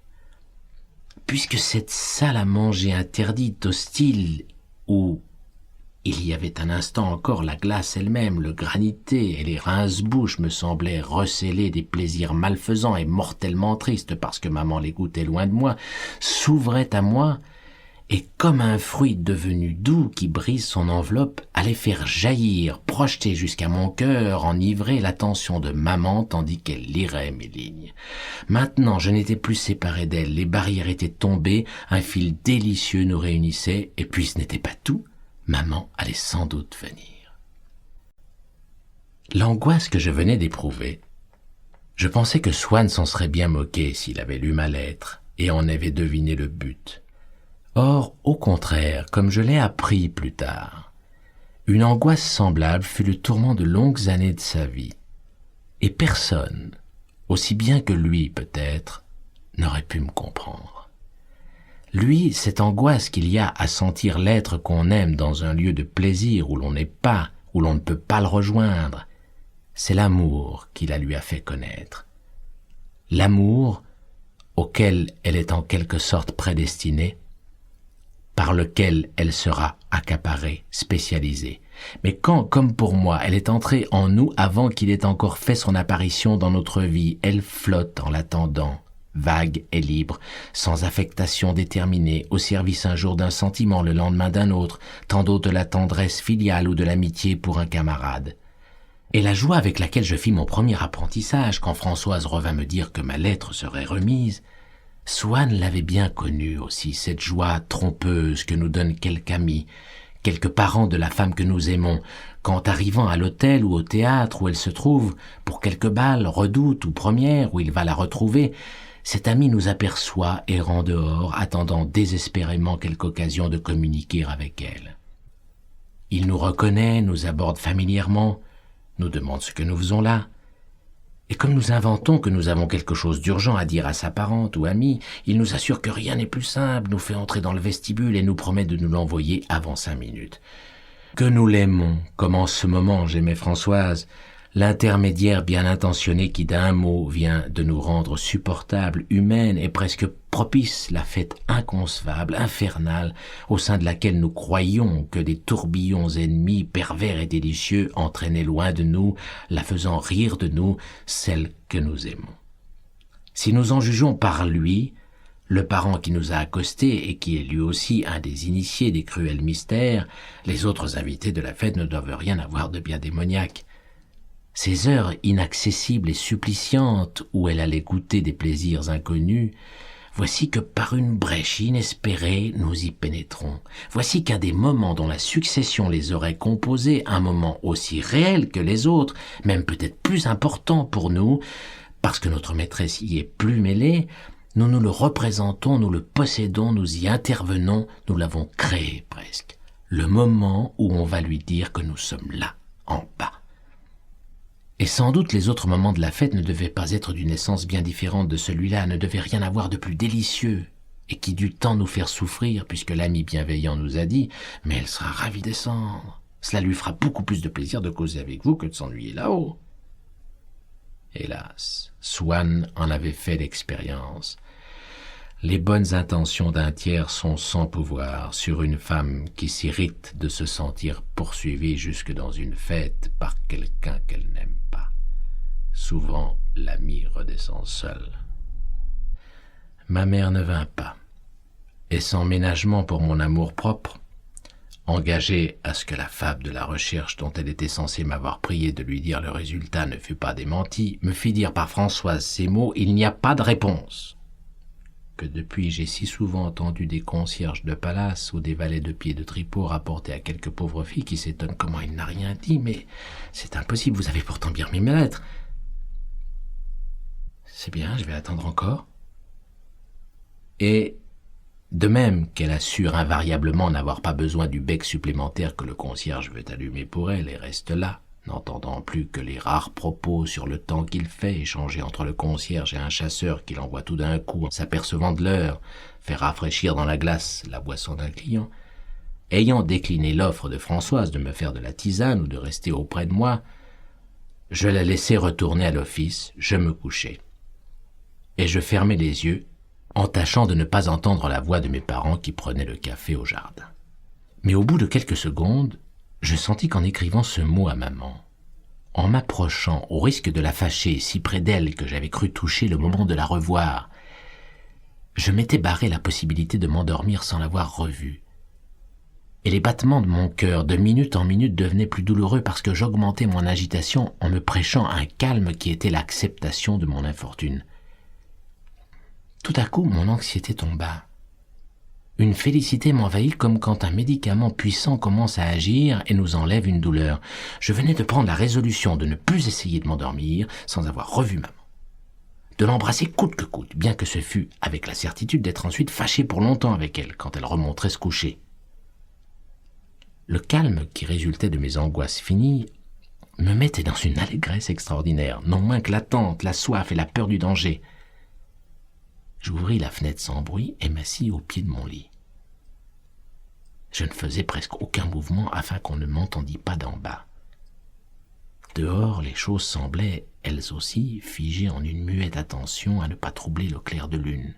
Puisque cette salle à manger interdite, hostile, où il y avait un instant encore la glace elle-même, le granité et les rince-bouches me semblaient recéler des plaisirs malfaisants et mortellement tristes parce que maman les goûtait loin de moi, s'ouvrait à moi, et comme un fruit devenu doux qui brise son enveloppe, allait faire jaillir, projeter jusqu'à mon cœur, enivrer l'attention de maman tandis qu'elle lirait mes lignes. Maintenant, je n'étais plus séparé d'elle, les barrières étaient tombées, un fil délicieux nous réunissait, et puis ce n'était pas tout, maman allait sans doute venir. L'angoisse que je venais d'éprouver, je pensais que Swann s'en serait bien moqué s'il avait lu ma lettre et en avait deviné le but. Or, au contraire, comme je l'ai appris plus tard, une angoisse semblable fut le tourment de longues années de sa vie, et personne, aussi bien que lui peut-être, n'aurait pu me comprendre. Lui, cette angoisse qu'il y a à sentir l'être qu'on aime dans un lieu de plaisir où l'on n'est pas, où l'on ne peut pas le rejoindre, c'est l'amour qui la lui a fait connaître. L'amour auquel elle est en quelque sorte prédestinée, par lequel elle sera accaparée, spécialisée. Mais quand, comme pour moi, elle est entrée en nous avant qu'il ait encore fait son apparition dans notre vie, elle flotte en l'attendant, vague et libre, sans affectation déterminée, au service un jour d'un sentiment, le lendemain d'un autre, tantôt de la tendresse filiale ou de l'amitié pour un camarade. Et la joie avec laquelle je fis mon premier apprentissage, quand Françoise revint me dire que ma lettre serait remise, Swann l'avait bien connue aussi, cette joie trompeuse que nous donne quelque ami, quelques parents de la femme que nous aimons, quand arrivant à l'hôtel ou au théâtre où elle se trouve, pour quelque bal, redoute ou première où il va la retrouver, cet ami nous aperçoit errant dehors, attendant désespérément quelque occasion de communiquer avec elle. Il nous reconnaît, nous aborde familièrement, nous demande ce que nous faisons là, et comme nous inventons que nous avons quelque chose d'urgent à dire à sa parente ou amie, il nous assure que rien n'est plus simple, nous fait entrer dans le vestibule et nous promet de nous l'envoyer avant 5 minutes. Que nous l'aimons, comme en ce moment j'aimais Françoise, l'intermédiaire bien intentionné qui d'un mot vient de nous rendre supportables, humaines et presque propice la fête inconcevable, infernale, au sein de laquelle nous croyions que des tourbillons ennemis, pervers et délicieux, entraînaient loin de nous, la faisant rire de nous, celle que nous aimons. Si nous en jugeons par lui, le parent qui nous a accostés et qui est lui aussi un des initiés des cruels mystères, les autres invités de la fête ne doivent rien avoir de bien démoniaque. Ces heures inaccessibles et suppliciantes où elle allait goûter des plaisirs inconnus, voici que par une brèche inespérée nous y pénétrons. Voici qu'un des moments dont la succession les aurait composés, un moment aussi réel que les autres, même peut-être plus important pour nous, parce que notre maîtresse y est plus mêlée, nous nous le représentons, nous le possédons, nous y intervenons, nous l'avons créé presque. Le moment où on va lui dire que nous sommes là, en bas. Et sans doute les autres moments de la fête ne devaient pas être d'une essence bien différente de celui-là, ne devaient rien avoir de plus délicieux, et qui dut tant nous faire souffrir, puisque l'ami bienveillant nous a dit « Mais elle sera ravie de descendre. Cela lui fera beaucoup plus de plaisir de causer avec vous que de s'ennuyer là-haut. » Hélas, Swann en avait fait l'expérience. Les bonnes intentions d'un tiers sont sans pouvoir sur une femme qui s'irrite de se sentir poursuivie jusque dans une fête par quelqu'un qu'elle n'aime pas. Souvent, l'ami redescend seul. Ma mère ne vint pas. et sans ménagement pour mon amour-propre, engagée à ce que la fable de la recherche dont elle était censée m'avoir prié de lui dire le résultat ne fût pas démentie, me fit dire par Françoise ces mots « Il n'y a pas de réponse », que depuis j'ai si souvent entendu des concierges de palace ou des valets de pied de tripot rapporter à quelques pauvres filles qui s'étonnent comment il n'a rien dit. « Mais c'est impossible, vous avez pourtant bien remis mes lettres. » « C'est bien, je vais attendre encore. » Et de même qu'elle assure invariablement n'avoir pas besoin du bec supplémentaire que le concierge veut allumer pour elle et reste là, n'entendant plus que les rares propos sur le temps qu'il fait, échangés entre le concierge et un chasseur qui l'envoie tout d'un coup, en s'apercevant de l'heure, faire rafraîchir dans la glace la boisson d'un client, ayant décliné l'offre de Françoise de me faire de la tisane ou de rester auprès de moi, je la laissai retourner à l'office, je me couchai. Et je fermai les yeux, en tâchant de ne pas entendre la voix de mes parents qui prenaient le café au jardin. Mais au bout de quelques secondes, je sentis qu'en écrivant ce mot à maman, en m'approchant au risque de la fâcher si près d'elle que j'avais cru toucher le moment de la revoir, je m'étais barré la possibilité de m'endormir sans l'avoir revue. Et les battements de mon cœur de minute en minute devenaient plus douloureux parce que j'augmentais mon agitation en me prêchant un calme qui était l'acceptation de mon infortune. Tout à coup, mon anxiété tomba. Une félicité m'envahit comme quand un médicament puissant commence à agir et nous enlève une douleur. Je venais de prendre la résolution de ne plus essayer de m'endormir sans avoir revu maman. De l'embrasser coûte que coûte, bien que ce fût avec la certitude d'être ensuite fâché pour longtemps avec elle quand elle remonterait se coucher. Le calme qui résultait de mes angoisses finies me mettait dans une allégresse extraordinaire, non moins que l'attente, la soif et la peur du danger. J'ouvris la fenêtre sans bruit et m'assis au pied de mon lit. Je ne faisais presque aucun mouvement afin qu'on ne m'entendît pas d'en bas. Dehors, les choses semblaient, elles aussi, figées en une muette attention à ne pas troubler le clair de lune,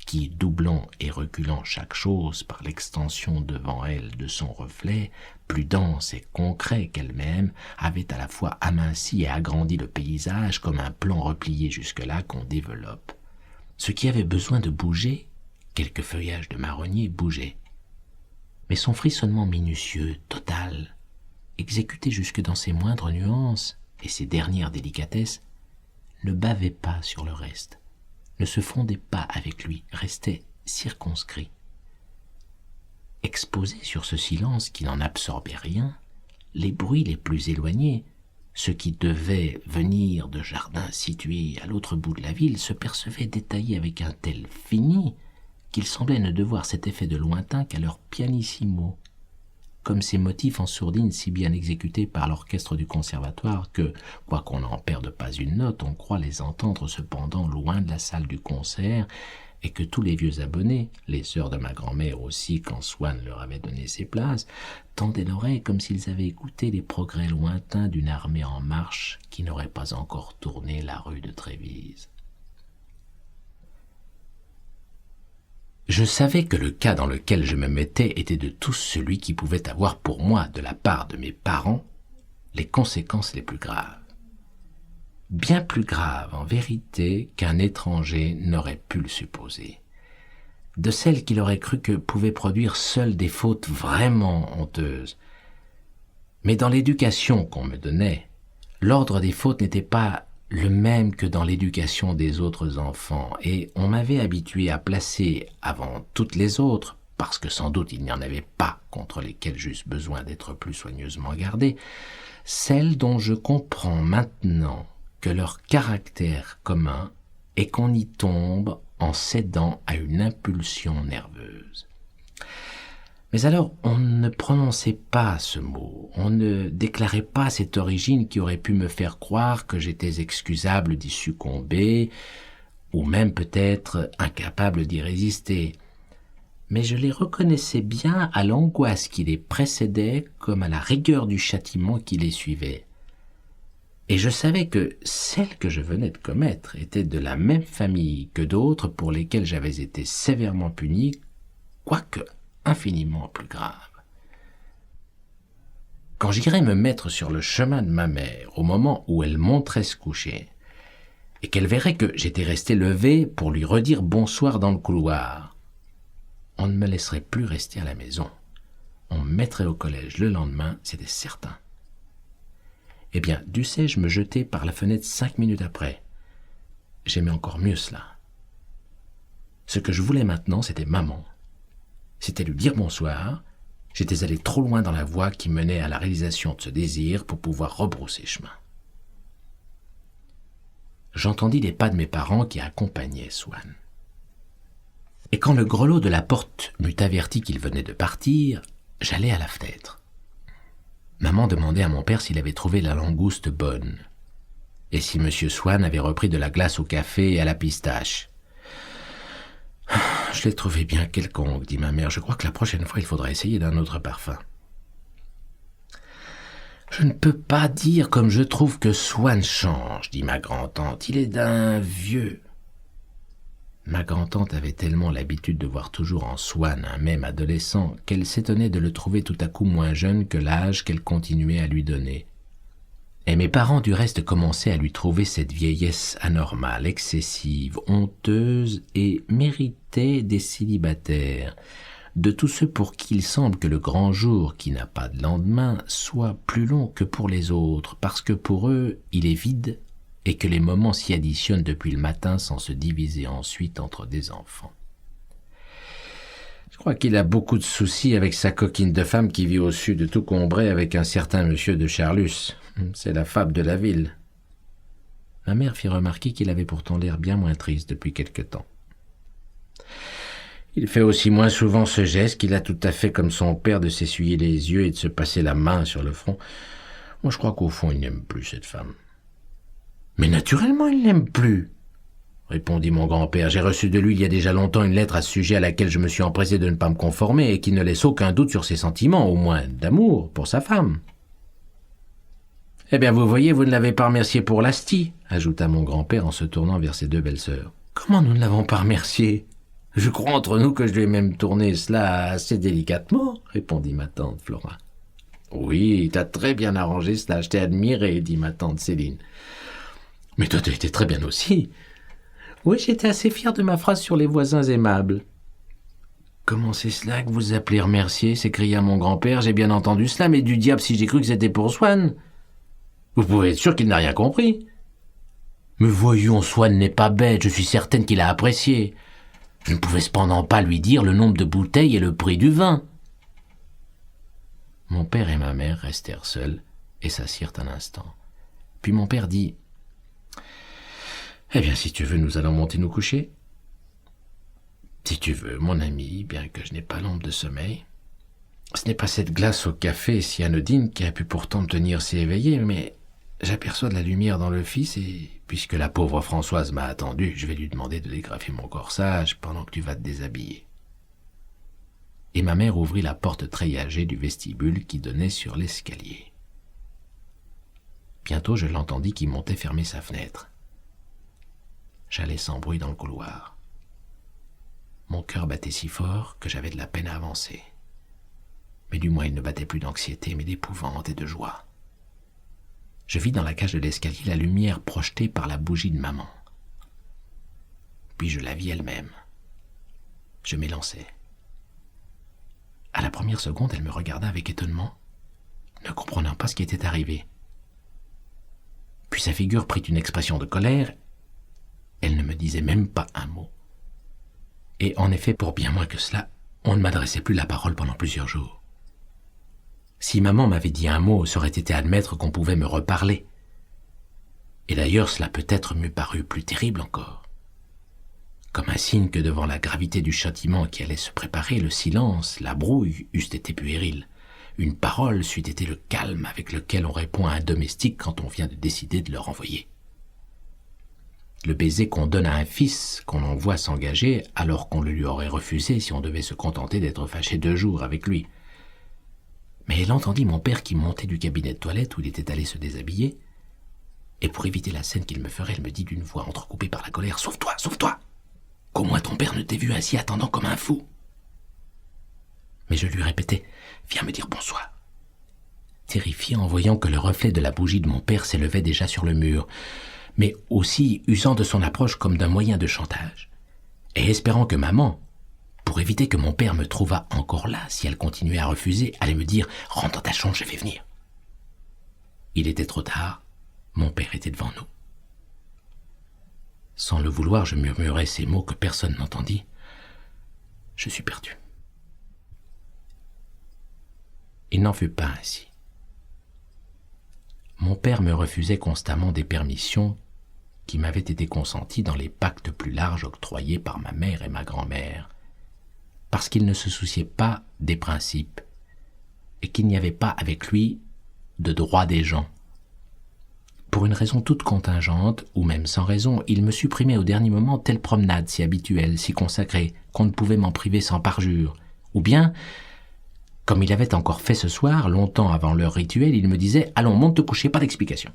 qui, doublant et reculant chaque chose par l'extension devant elle de son reflet, plus dense et concret qu'elle-même, avait à la fois aminci et agrandi le paysage comme un plan replié jusque-là qu'on développe. Ce qui avait besoin de bouger, quelques feuillages de marronnier bougeaient. Mais son frissonnement minutieux, total, exécuté jusque dans ses moindres nuances et ses dernières délicatesses, ne bavait pas sur le reste, ne se fondait pas avec lui, restait circonscrit. Exposé sur ce silence qui n'en absorbait rien, les bruits les plus éloignés, ceux qui devaient venir de jardins situés à l'autre bout de la ville, se percevaient détaillés avec un tel fini qu'il semblait ne devoir cet effet de lointain qu'à leur pianissimo, comme ces motifs en sourdine si bien exécutés par l'orchestre du conservatoire que, quoiqu'on n'en perde pas une note, on croit les entendre cependant loin de la salle du concert, et que tous les vieux abonnés, les sœurs de ma grand-mère aussi quand Swann leur avait donné ses places, tendaient l'oreille comme s'ils avaient écouté les progrès lointains d'une armée en marche qui n'aurait pas encore tourné la rue de Trévise. Je savais que le cas dans lequel je me mettais était de tous celui qui pouvait avoir pour moi, de la part de mes parents, les conséquences les plus graves. Bien plus graves, en vérité, qu'un étranger n'aurait pu le supposer. De celles qu'il aurait cru que pouvaient produire seules des fautes vraiment honteuses. Mais dans l'éducation qu'on me donnait, l'ordre des fautes n'était pas le même que dans l'éducation des autres enfants, et on m'avait habitué à placer avant toutes les autres, parce que sans doute il n'y en avait pas contre lesquelles j'eusse besoin d'être plus soigneusement gardé, celles dont je comprends maintenant que leur caractère commun est qu'on y tombe en cédant à une impulsion nerveuse. Mais alors, on ne prononçait pas ce mot, on ne déclarait pas cette origine qui aurait pu me faire croire que j'étais excusable d'y succomber, ou même peut-être incapable d'y résister. Mais je les reconnaissais bien à l'angoisse qui les précédait comme à la rigueur du châtiment qui les suivait. Et je savais que celle que je venais de commettre était de la même famille que d'autres pour lesquelles j'avais été sévèrement puni, quoique infiniment plus grave. Quand j'irais me mettre sur le chemin de ma mère au moment où elle monterait se coucher, et qu'elle verrait que j'étais resté levé pour lui redire bonsoir dans le couloir, on ne me laisserait plus rester à la maison. On me mettrait au collège le lendemain, c'était certain. Eh bien, dussé-je me jeter par la fenêtre 5 minutes après. J'aimais encore mieux cela. Ce que je voulais maintenant, c'était maman. C'était lui dire bonsoir. J'étais allé trop loin dans la voie qui menait à la réalisation de ce désir pour pouvoir rebrousser chemin. J'entendis les pas de mes parents qui accompagnaient Swann. Et quand le grelot de la porte m'eut averti qu'il venait de partir, j'allai à la fenêtre. Maman demandait à mon père s'il avait trouvé la langouste bonne, et si M. Swann avait repris de la glace au café et à la pistache. « Je l'ai trouvé bien quelconque, dit ma mère. Je crois que la prochaine fois, il faudra essayer d'un autre parfum. » « Je ne peux pas dire comme je trouve que Swann change, dit ma grand-tante. Il est d'un vieux. » Ma grand-tante avait tellement l'habitude de voir toujours en Swann un même adolescent qu'elle s'étonnait de le trouver tout à coup moins jeune que l'âge qu'elle continuait à lui donner. Et mes parents du reste commençaient à lui trouver cette vieillesse anormale, excessive, honteuse et méritait des célibataires, de tous ceux pour qui il semble que le grand jour qui n'a pas de lendemain soit plus long que pour les autres, parce que pour eux il est vide et que les moments s'y additionnent depuis le matin sans se diviser ensuite entre des enfants. Je crois qu'il a beaucoup de soucis avec sa coquine de femme qui vit au sud de tout Combray avec un certain monsieur de Charlus. C'est la fable de la ville. Ma mère fit remarquer qu'il avait pourtant l'air bien moins triste depuis quelque temps. Il fait aussi moins souvent ce geste qu'il a tout à fait comme son père de s'essuyer les yeux et de se passer la main sur le front. Moi, je crois qu'au fond, il n'aime plus cette femme. « Mais naturellement, il n'aime plus !» répondit mon grand-père. « J'ai reçu de lui il y a déjà longtemps une lettre à ce sujet à laquelle je me suis empressé de ne pas me conformer et qui ne laisse aucun doute sur ses sentiments, au moins d'amour, pour sa femme. »« Eh bien, vous voyez, vous ne l'avez pas remercié pour l'Asti, » ajouta mon grand-père en se tournant vers ses deux belles-sœurs. « Comment nous ne l'avons pas remercié ? Je crois entre nous que je lui ai même tourné cela assez délicatement, » répondit ma tante Flora. « Oui, t'as très bien arrangé cela, je t'ai admiré, » dit ma tante Céline. « Mais toi, tu étais très bien aussi. »« Oui, j'étais assez fière de ma phrase sur les voisins aimables. »« Comment c'est cela que vous appelez remercier ?» s'écria mon grand-père. « J'ai bien entendu cela, mais du diable si j'ai cru que c'était pour Swann. Vous pouvez être sûr qu'il n'a rien compris. »« Mais voyons, Swann n'est pas bête, je suis certaine qu'il a apprécié. Je ne pouvais cependant pas lui dire le nombre de bouteilles et le prix du vin. » Mon père et ma mère restèrent seuls et s'assirent un instant. Puis mon père dit: « Eh bien, si tu veux, nous allons monter nous coucher. »« Si tu veux, mon ami, bien que je n'ai pas l'ombre de sommeil. Ce n'est pas cette glace au café si anodine qui a pu pourtant me tenir si éveillé, mais j'aperçois de la lumière dans le fils et, puisque la pauvre Françoise m'a attendu, je vais lui demander de dégrafer mon corsage pendant que tu vas te déshabiller. » Et ma mère ouvrit la porte treillagée du vestibule qui donnait sur l'escalier. Bientôt, je l'entendis qui montait fermer sa fenêtre. J'allais sans bruit dans le couloir. Mon cœur battait si fort que j'avais de la peine à avancer. Mais du moins il ne battait plus d'anxiété, mais d'épouvante et de joie. Je vis dans la cage de l'escalier la lumière projetée par la bougie de maman. Puis je la vis elle-même. Je m'élançai. À la première seconde, elle me regarda avec étonnement, ne comprenant pas ce qui était arrivé. Puis sa figure prit une expression de colère. Elle ne me disait même pas un mot. Et en effet, pour bien moins que cela, on ne m'adressait plus la parole pendant plusieurs jours. Si maman m'avait dit un mot, ça aurait été admettre qu'on pouvait me reparler. Et d'ailleurs, cela peut-être m'eût paru plus terrible encore. Comme un signe que devant la gravité du châtiment qui allait se préparer, le silence, la brouille eussent été puérils. Une parole c'eût été le calme avec lequel on répond à un domestique quand on vient de décider de le renvoyer. Le baiser qu'on donne à un fils qu'on envoie s'engager alors qu'on le lui aurait refusé si on devait se contenter d'être fâché 2 jours avec lui. Mais elle entendit mon père qui montait du cabinet de toilette où il était allé se déshabiller, et pour éviter la scène qu'il me ferait, elle me dit d'une voix entrecoupée par la colère: « Sauve-toi, sauve-toi! Qu'au moins ton père ne t'ait vu ainsi attendant comme un fou. » Mais je lui répétais: « Viens me dire bonsoir. » Terrifié en voyant que le reflet de la bougie de mon père s'élevait déjà sur le mur, mais aussi usant de son approche comme d'un moyen de chantage, et espérant que maman, Pour éviter que mon père me trouvât encore là, si elle continuait à refuser, allait me dire « Rentre dans ta chambre, je vais venir ». Il était trop tard, mon père était devant nous. Sans le vouloir, je murmurai ces mots que personne n'entendit. Je suis perdu. Il n'en fut pas ainsi. Mon père me refusait constamment des permissions qui m'avaient été consenties dans les pactes plus larges octroyés par ma mère et ma grand-mère, parce qu'il ne se souciait pas des principes et qu'il n'y avait pas avec lui de droit des gens. Pour une raison toute contingente, ou même sans raison, il me supprimait au dernier moment telle promenade si habituelle, si consacrée, qu'on ne pouvait m'en priver sans parjure. Ou bien, comme il avait encore fait ce soir, longtemps avant l'heure rituelle, il me disait « Allons, monte te coucher, pas d'explication ».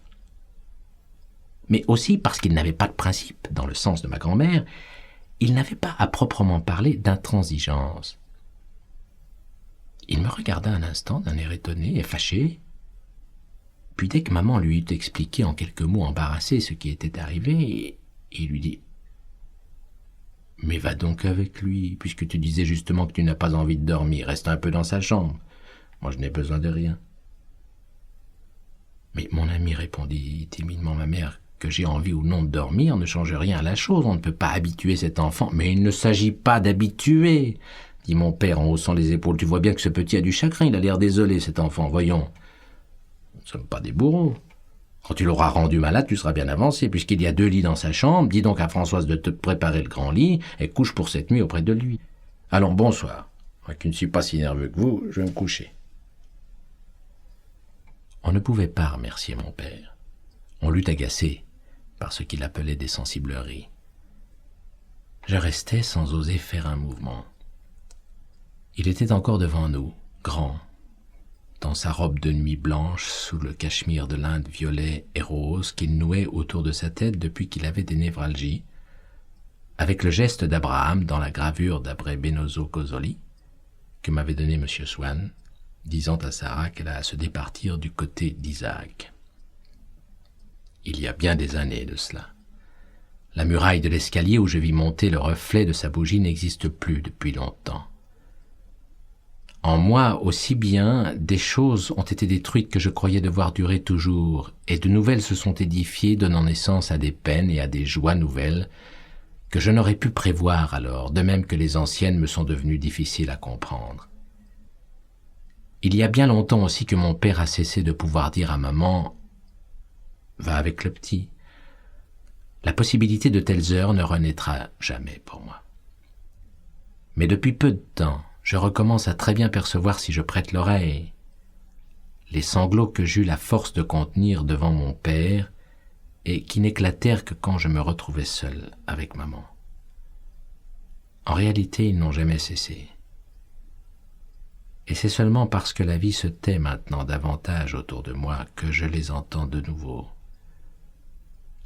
Mais aussi parce qu'il n'avait pas de principe, dans le sens de ma grand-mère, il n'avait pas à proprement parler d'intransigeance. Il me regarda un instant d'un air étonné et fâché, puis dès que maman lui eut expliqué en quelques mots embarrassés ce qui était arrivé, il lui dit « Mais va donc avec lui, puisque tu disais justement que tu n'as pas envie de dormir, reste un peu dans sa chambre. Moi je n'ai besoin de rien. » Mais mon ami, répondit timidement ma mère, que j'ai envie ou non de dormir ne change rien à la chose, on ne peut pas habituer cet enfant. Mais il ne s'agit pas d'habituer, dit mon père en haussant les épaules. Tu vois bien que ce petit a du chagrin, il a l'air désolé cet enfant, voyons. Nous ne sommes pas des bourreaux. Quand tu l'auras rendu malade, tu seras bien avancé, puisqu'il y a 2 lits dans sa chambre. Dis donc à Françoise de te préparer le grand lit et couche pour cette nuit auprès de lui. Allons, bonsoir. Moi qui ne suis pas si nerveux que vous, je vais me coucher. On ne pouvait pas remercier mon père. On l'eût agacé par ce qu'il appelait des sensibleries. Je restais sans oser faire un mouvement. Il était encore devant nous, grand, dans sa robe de nuit blanche sous le cachemire de l'Inde violet et rose qu'il nouait autour de sa tête depuis qu'il avait des névralgies, avec le geste d'Abraham dans la gravure d'Abré Benozo Cosoli que m'avait donné M. Swann, disant à Sarah qu'elle a à se départir du côté d'Isaac. Il y a bien des années de cela. La muraille de l'escalier où je vis monter le reflet de sa bougie n'existe plus depuis longtemps. En moi aussi bien, des choses ont été détruites que je croyais devoir durer toujours, et de nouvelles se sont édifiées, donnant naissance à des peines et à des joies nouvelles que je n'aurais pu prévoir alors, de même que les anciennes me sont devenues difficiles à comprendre. Il y a bien longtemps aussi que mon père a cessé de pouvoir dire à maman « Va avec le petit ». La possibilité de telles heures ne renaîtra jamais pour moi. Mais depuis peu de temps, je recommence à très bien percevoir si je prête l'oreille les sanglots que j'eus la force de contenir devant mon père et qui n'éclatèrent que quand je me retrouvais seul avec maman. En réalité, ils n'ont jamais cessé. Et c'est seulement parce que la vie se tait maintenant davantage autour de moi que je les entends de nouveau,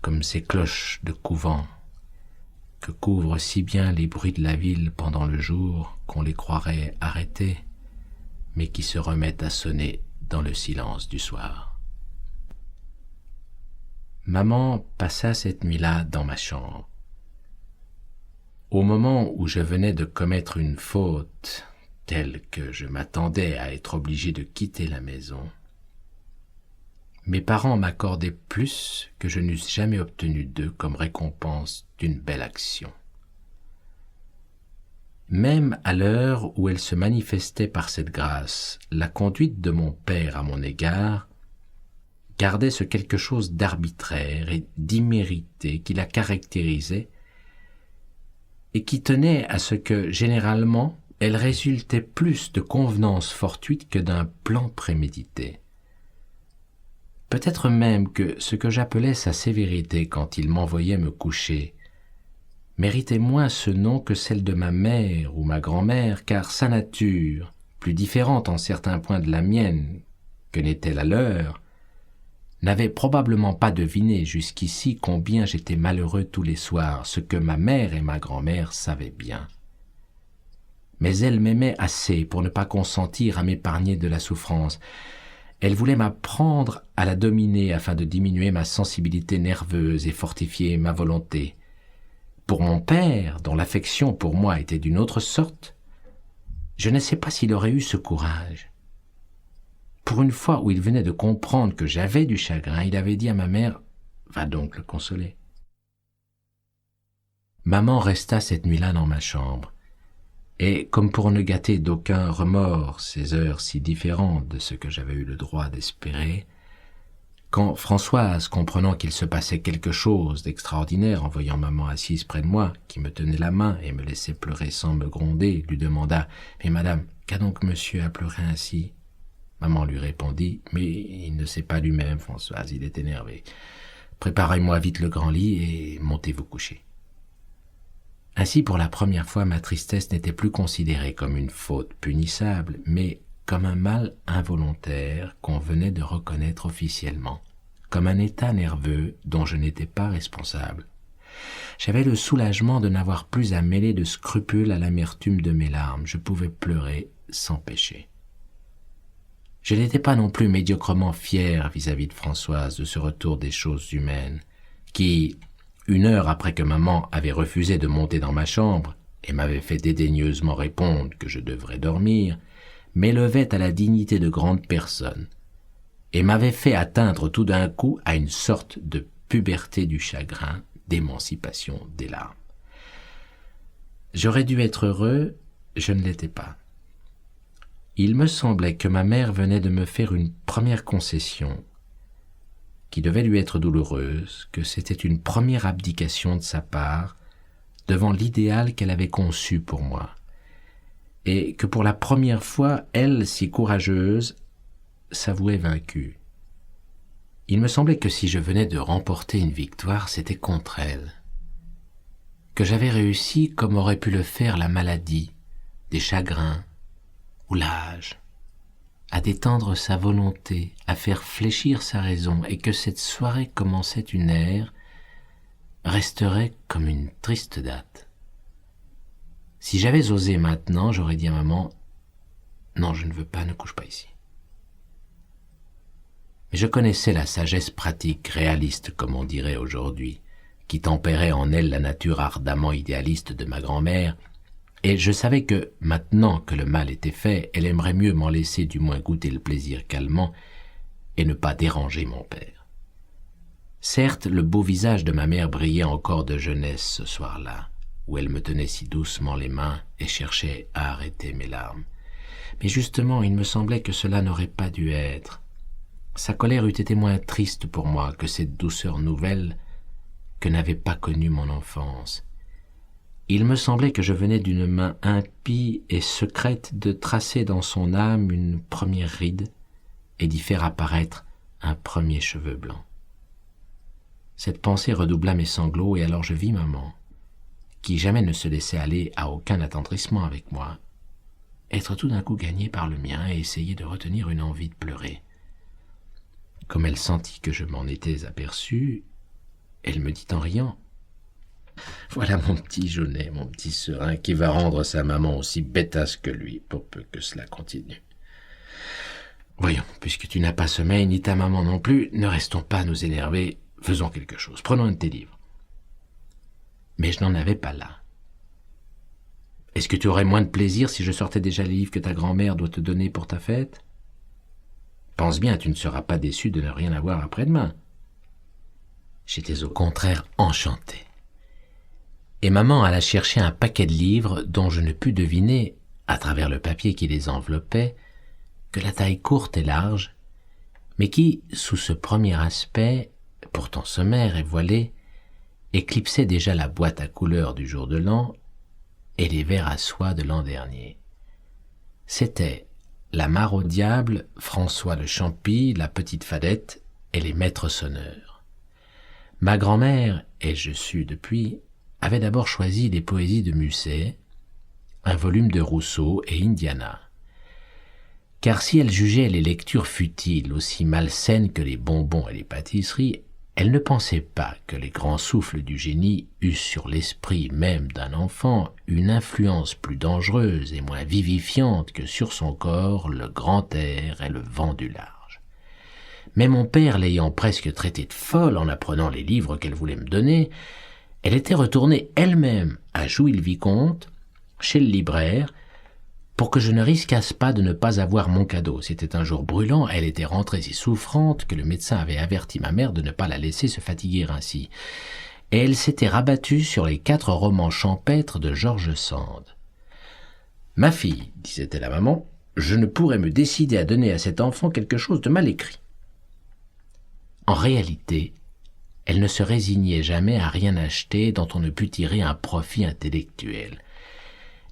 comme ces cloches de couvent que couvrent si bien les bruits de la ville pendant le jour qu'on les croirait arrêtés, mais qui se remettent à sonner dans le silence du soir. Maman passa cette nuit-là dans ma chambre. Au moment où je venais de commettre une faute telle que je m'attendais à être obligé de quitter la maison, mes parents m'accordaient plus que je n'eusse jamais obtenu d'eux comme récompense d'une belle action. Même à l'heure où elle se manifestait par cette grâce, la conduite de mon père à mon égard gardait ce quelque chose d'arbitraire et d'immérité qui la caractérisait et qui tenait à ce que, généralement, elle résultait plus de convenances fortuites que d'un plan prémédité. Peut-être même que ce que j'appelais sa sévérité quand il m'envoyait me coucher méritait moins ce nom que celle de ma mère ou ma grand-mère, car sa nature, plus différente en certains points de la mienne que n'était la leur, n'avait probablement pas deviné jusqu'ici combien j'étais malheureux tous les soirs, ce que ma mère et ma grand-mère savaient bien. Mais elle m'aimait assez pour ne pas consentir à m'épargner de la souffrance. Elle voulait m'apprendre à la dominer afin de diminuer ma sensibilité nerveuse et fortifier ma volonté. pour mon père, dont l'affection pour moi était d'une autre sorte, je ne sais pas s'il aurait eu ce courage. Pour une fois où il venait de comprendre que j'avais du chagrin, il avait dit à ma mère « Va donc le consoler ». Maman resta cette nuit-là dans ma chambre, et comme pour ne gâter d'aucun remords ces heures si différentes de ce que j'avais eu le droit d'espérer, quand Françoise, comprenant qu'il se passait quelque chose d'extraordinaire en voyant maman assise près de moi, qui me tenait la main et me laissait pleurer sans me gronder, lui demanda « Mais madame, qu'a donc monsieur à pleurer ainsi ?» Maman lui répondit « Mais il ne sait pas lui-même, Françoise, il est énervé. Préparez-moi vite le grand lit et montez vous coucher. » Ainsi, pour la première fois, ma tristesse n'était plus considérée comme une faute punissable, mais comme un mal involontaire qu'on venait de reconnaître officiellement, comme un état nerveux dont je n'étais pas responsable. J'avais le soulagement de n'avoir plus à mêler de scrupules à l'amertume de mes larmes. Je pouvais pleurer sans péché. Je n'étais pas non plus médiocrement fier vis-à-vis de Françoise de ce retour des choses humaines, qui, 1 heure après que maman avait refusé de monter dans ma chambre et m'avait fait dédaigneusement répondre que je devrais dormir, m'élevait à la dignité de grande personne et m'avait fait atteindre tout d'un coup à une sorte de puberté du chagrin, d'émancipation des larmes. J'aurais dû être heureux, je ne l'étais pas. Il me semblait que ma mère venait de me faire une première concession qui devait lui être douloureuse, que c'était une première abdication de sa part devant l'idéal qu'elle avait conçu pour moi, et que pour la première fois, elle, si courageuse, s'avouait vaincue. Il me semblait que si je venais de remporter une victoire, c'était contre elle, que j'avais réussi comme aurait pu le faire la maladie, des chagrins ou l'âge, à détendre sa volonté, à faire fléchir sa raison, et que cette soirée commençait une ère, resterait comme une triste date. Si j'avais osé maintenant, j'aurais dit à maman « Non, je ne veux pas, ne couche pas ici. » Mais je connaissais la sagesse pratique, réaliste, comme on dirait aujourd'hui, qui tempérait en elle la nature ardemment idéaliste de ma grand-mère, et je savais que, maintenant que le mal était fait, elle aimerait mieux m'en laisser du moins goûter le plaisir calmant et ne pas déranger mon père. Certes, le beau visage de ma mère brillait encore de jeunesse ce soir-là, où elle me tenait si doucement les mains et cherchait à arrêter mes larmes. Mais justement, il me semblait que cela n'aurait pas dû être. Sa colère eût été moins triste pour moi que cette douceur nouvelle que n'avait pas connue mon enfance. Il me semblait que je venais d'une main impie et secrète de tracer dans son âme une première ride et d'y faire apparaître un premier cheveu blanc. Cette pensée redoubla mes sanglots, et alors je vis maman, qui jamais ne se laissait aller à aucun attendrissement avec moi, être tout d'un coup gagnée par le mien et essayer de retenir une envie de pleurer. Comme elle sentit que je m'en étais aperçu, elle me dit en riant « Voilà mon petit Jaunet, mon petit serin, qui va rendre sa maman aussi bêtasse que lui, pour peu que cela continue. Voyons, puisque tu n'as pas sommeil, ni ta maman non plus, ne restons pas à nous énerver, faisons quelque chose, prenons un de tes livres. » Mais je n'en avais pas là. « Est-ce que tu aurais moins de plaisir si je sortais déjà les livres que ta grand-mère doit te donner pour ta fête ? Pense bien, tu ne seras pas déçu de ne rien avoir après-demain. » J'étais au contraire enchanté. Et maman alla chercher un paquet de livres dont je ne pus deviner, à travers le papier qui les enveloppait, que la taille courte et large, mais qui, sous ce premier aspect, pourtant sommaire et voilé, éclipsait déjà la boîte à couleurs du jour de l'an et les vers à soie de l'an dernier. C'était La Mare au diable, François de Champy, La Petite Fadette et les Maîtres sonneurs. Ma grand-mère, et je sus depuis, avait d'abord choisi les poésies de Musset, un volume de Rousseau et Indiana. Car si elle jugeait les lectures futiles aussi malsaines que les bonbons et les pâtisseries, elle ne pensait pas que les grands souffles du génie eussent sur l'esprit même d'un enfant une influence plus dangereuse et moins vivifiante que sur son corps le grand air et le vent du large. Mais mon père l'ayant presque traitée de folle en apprenant les livres qu'elle voulait me donner, Elle était retournée elle-même à Jouy-le-Vicomte, chez le libraire, pour que je ne risquasse pas de ne pas avoir mon cadeau. C'était un jour brûlant, elle était rentrée si souffrante que le médecin avait averti ma mère de ne pas la laisser se fatiguer ainsi. Et elle s'était rabattue sur les 4 romans champêtres de George Sand. « Ma fille, disait-elle à maman, je ne pourrais me décider à donner à cet enfant quelque chose de mal écrit. » En réalité, elle ne se résignait jamais à rien acheter dont on ne pût tirer un profit intellectuel.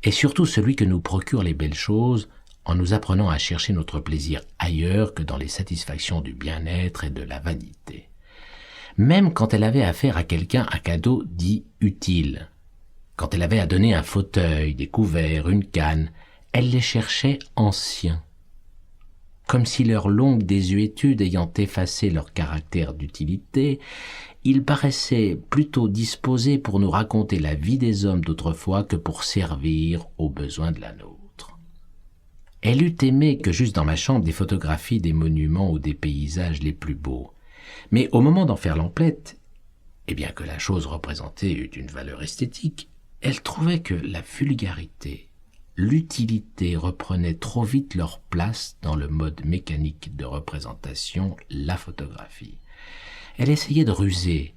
Et surtout celui que nous procurent les belles choses en nous apprenant à chercher notre plaisir ailleurs que dans les satisfactions du bien-être et de la vanité. Même quand elle avait à faire à quelqu'un un cadeau dit utile, quand elle avait à donner un fauteuil, des couverts, une canne, elle les cherchait anciens, comme si leur longue désuétude ayant effacé leur caractère d'utilité, ils paraissaient plutôt disposés pour nous raconter la vie des hommes d'autrefois que pour servir aux besoins de la nôtre. Elle eût aimé que j'eusse dans ma chambre des photographies des monuments ou des paysages les plus beaux, mais au moment d'en faire l'emplette, et bien que la chose représentée eût une valeur esthétique, elle trouvait que la vulgarité, l'utilité reprenaient trop vite leur place dans le mode mécanique de représentation, la photographie. Elle essayait de ruser,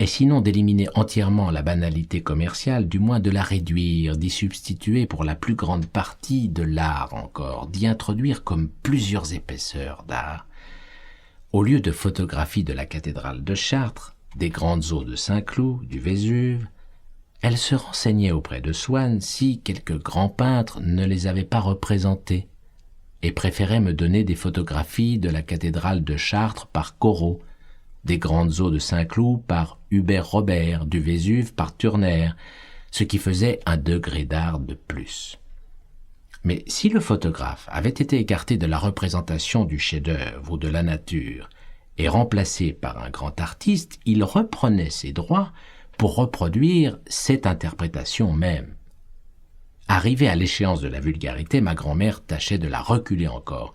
et sinon d'éliminer entièrement la banalité commerciale, du moins de la réduire, d'y substituer pour la plus grande partie de l'art encore, d'y introduire comme plusieurs épaisseurs d'art. Au lieu de photographies de la cathédrale de Chartres, des grandes eaux de Saint-Cloud, du Vésuve, elle se renseignait auprès de Swann si quelques grands peintres ne les avaient pas représentés, et préférait me donner des photographies de la cathédrale de Chartres par Corot, des grandes eaux de Saint-Cloud par Hubert Robert, du Vésuve par Turner, ce qui faisait un degré d'art de plus. Mais si le photographe avait été écarté de la représentation du chef-d'œuvre ou de la nature et remplacé par un grand artiste, il reprenait ses droits pour reproduire cette interprétation même. Arrivée à l'échéance de la vulgarité, ma grand-mère tâchait de la reculer encore.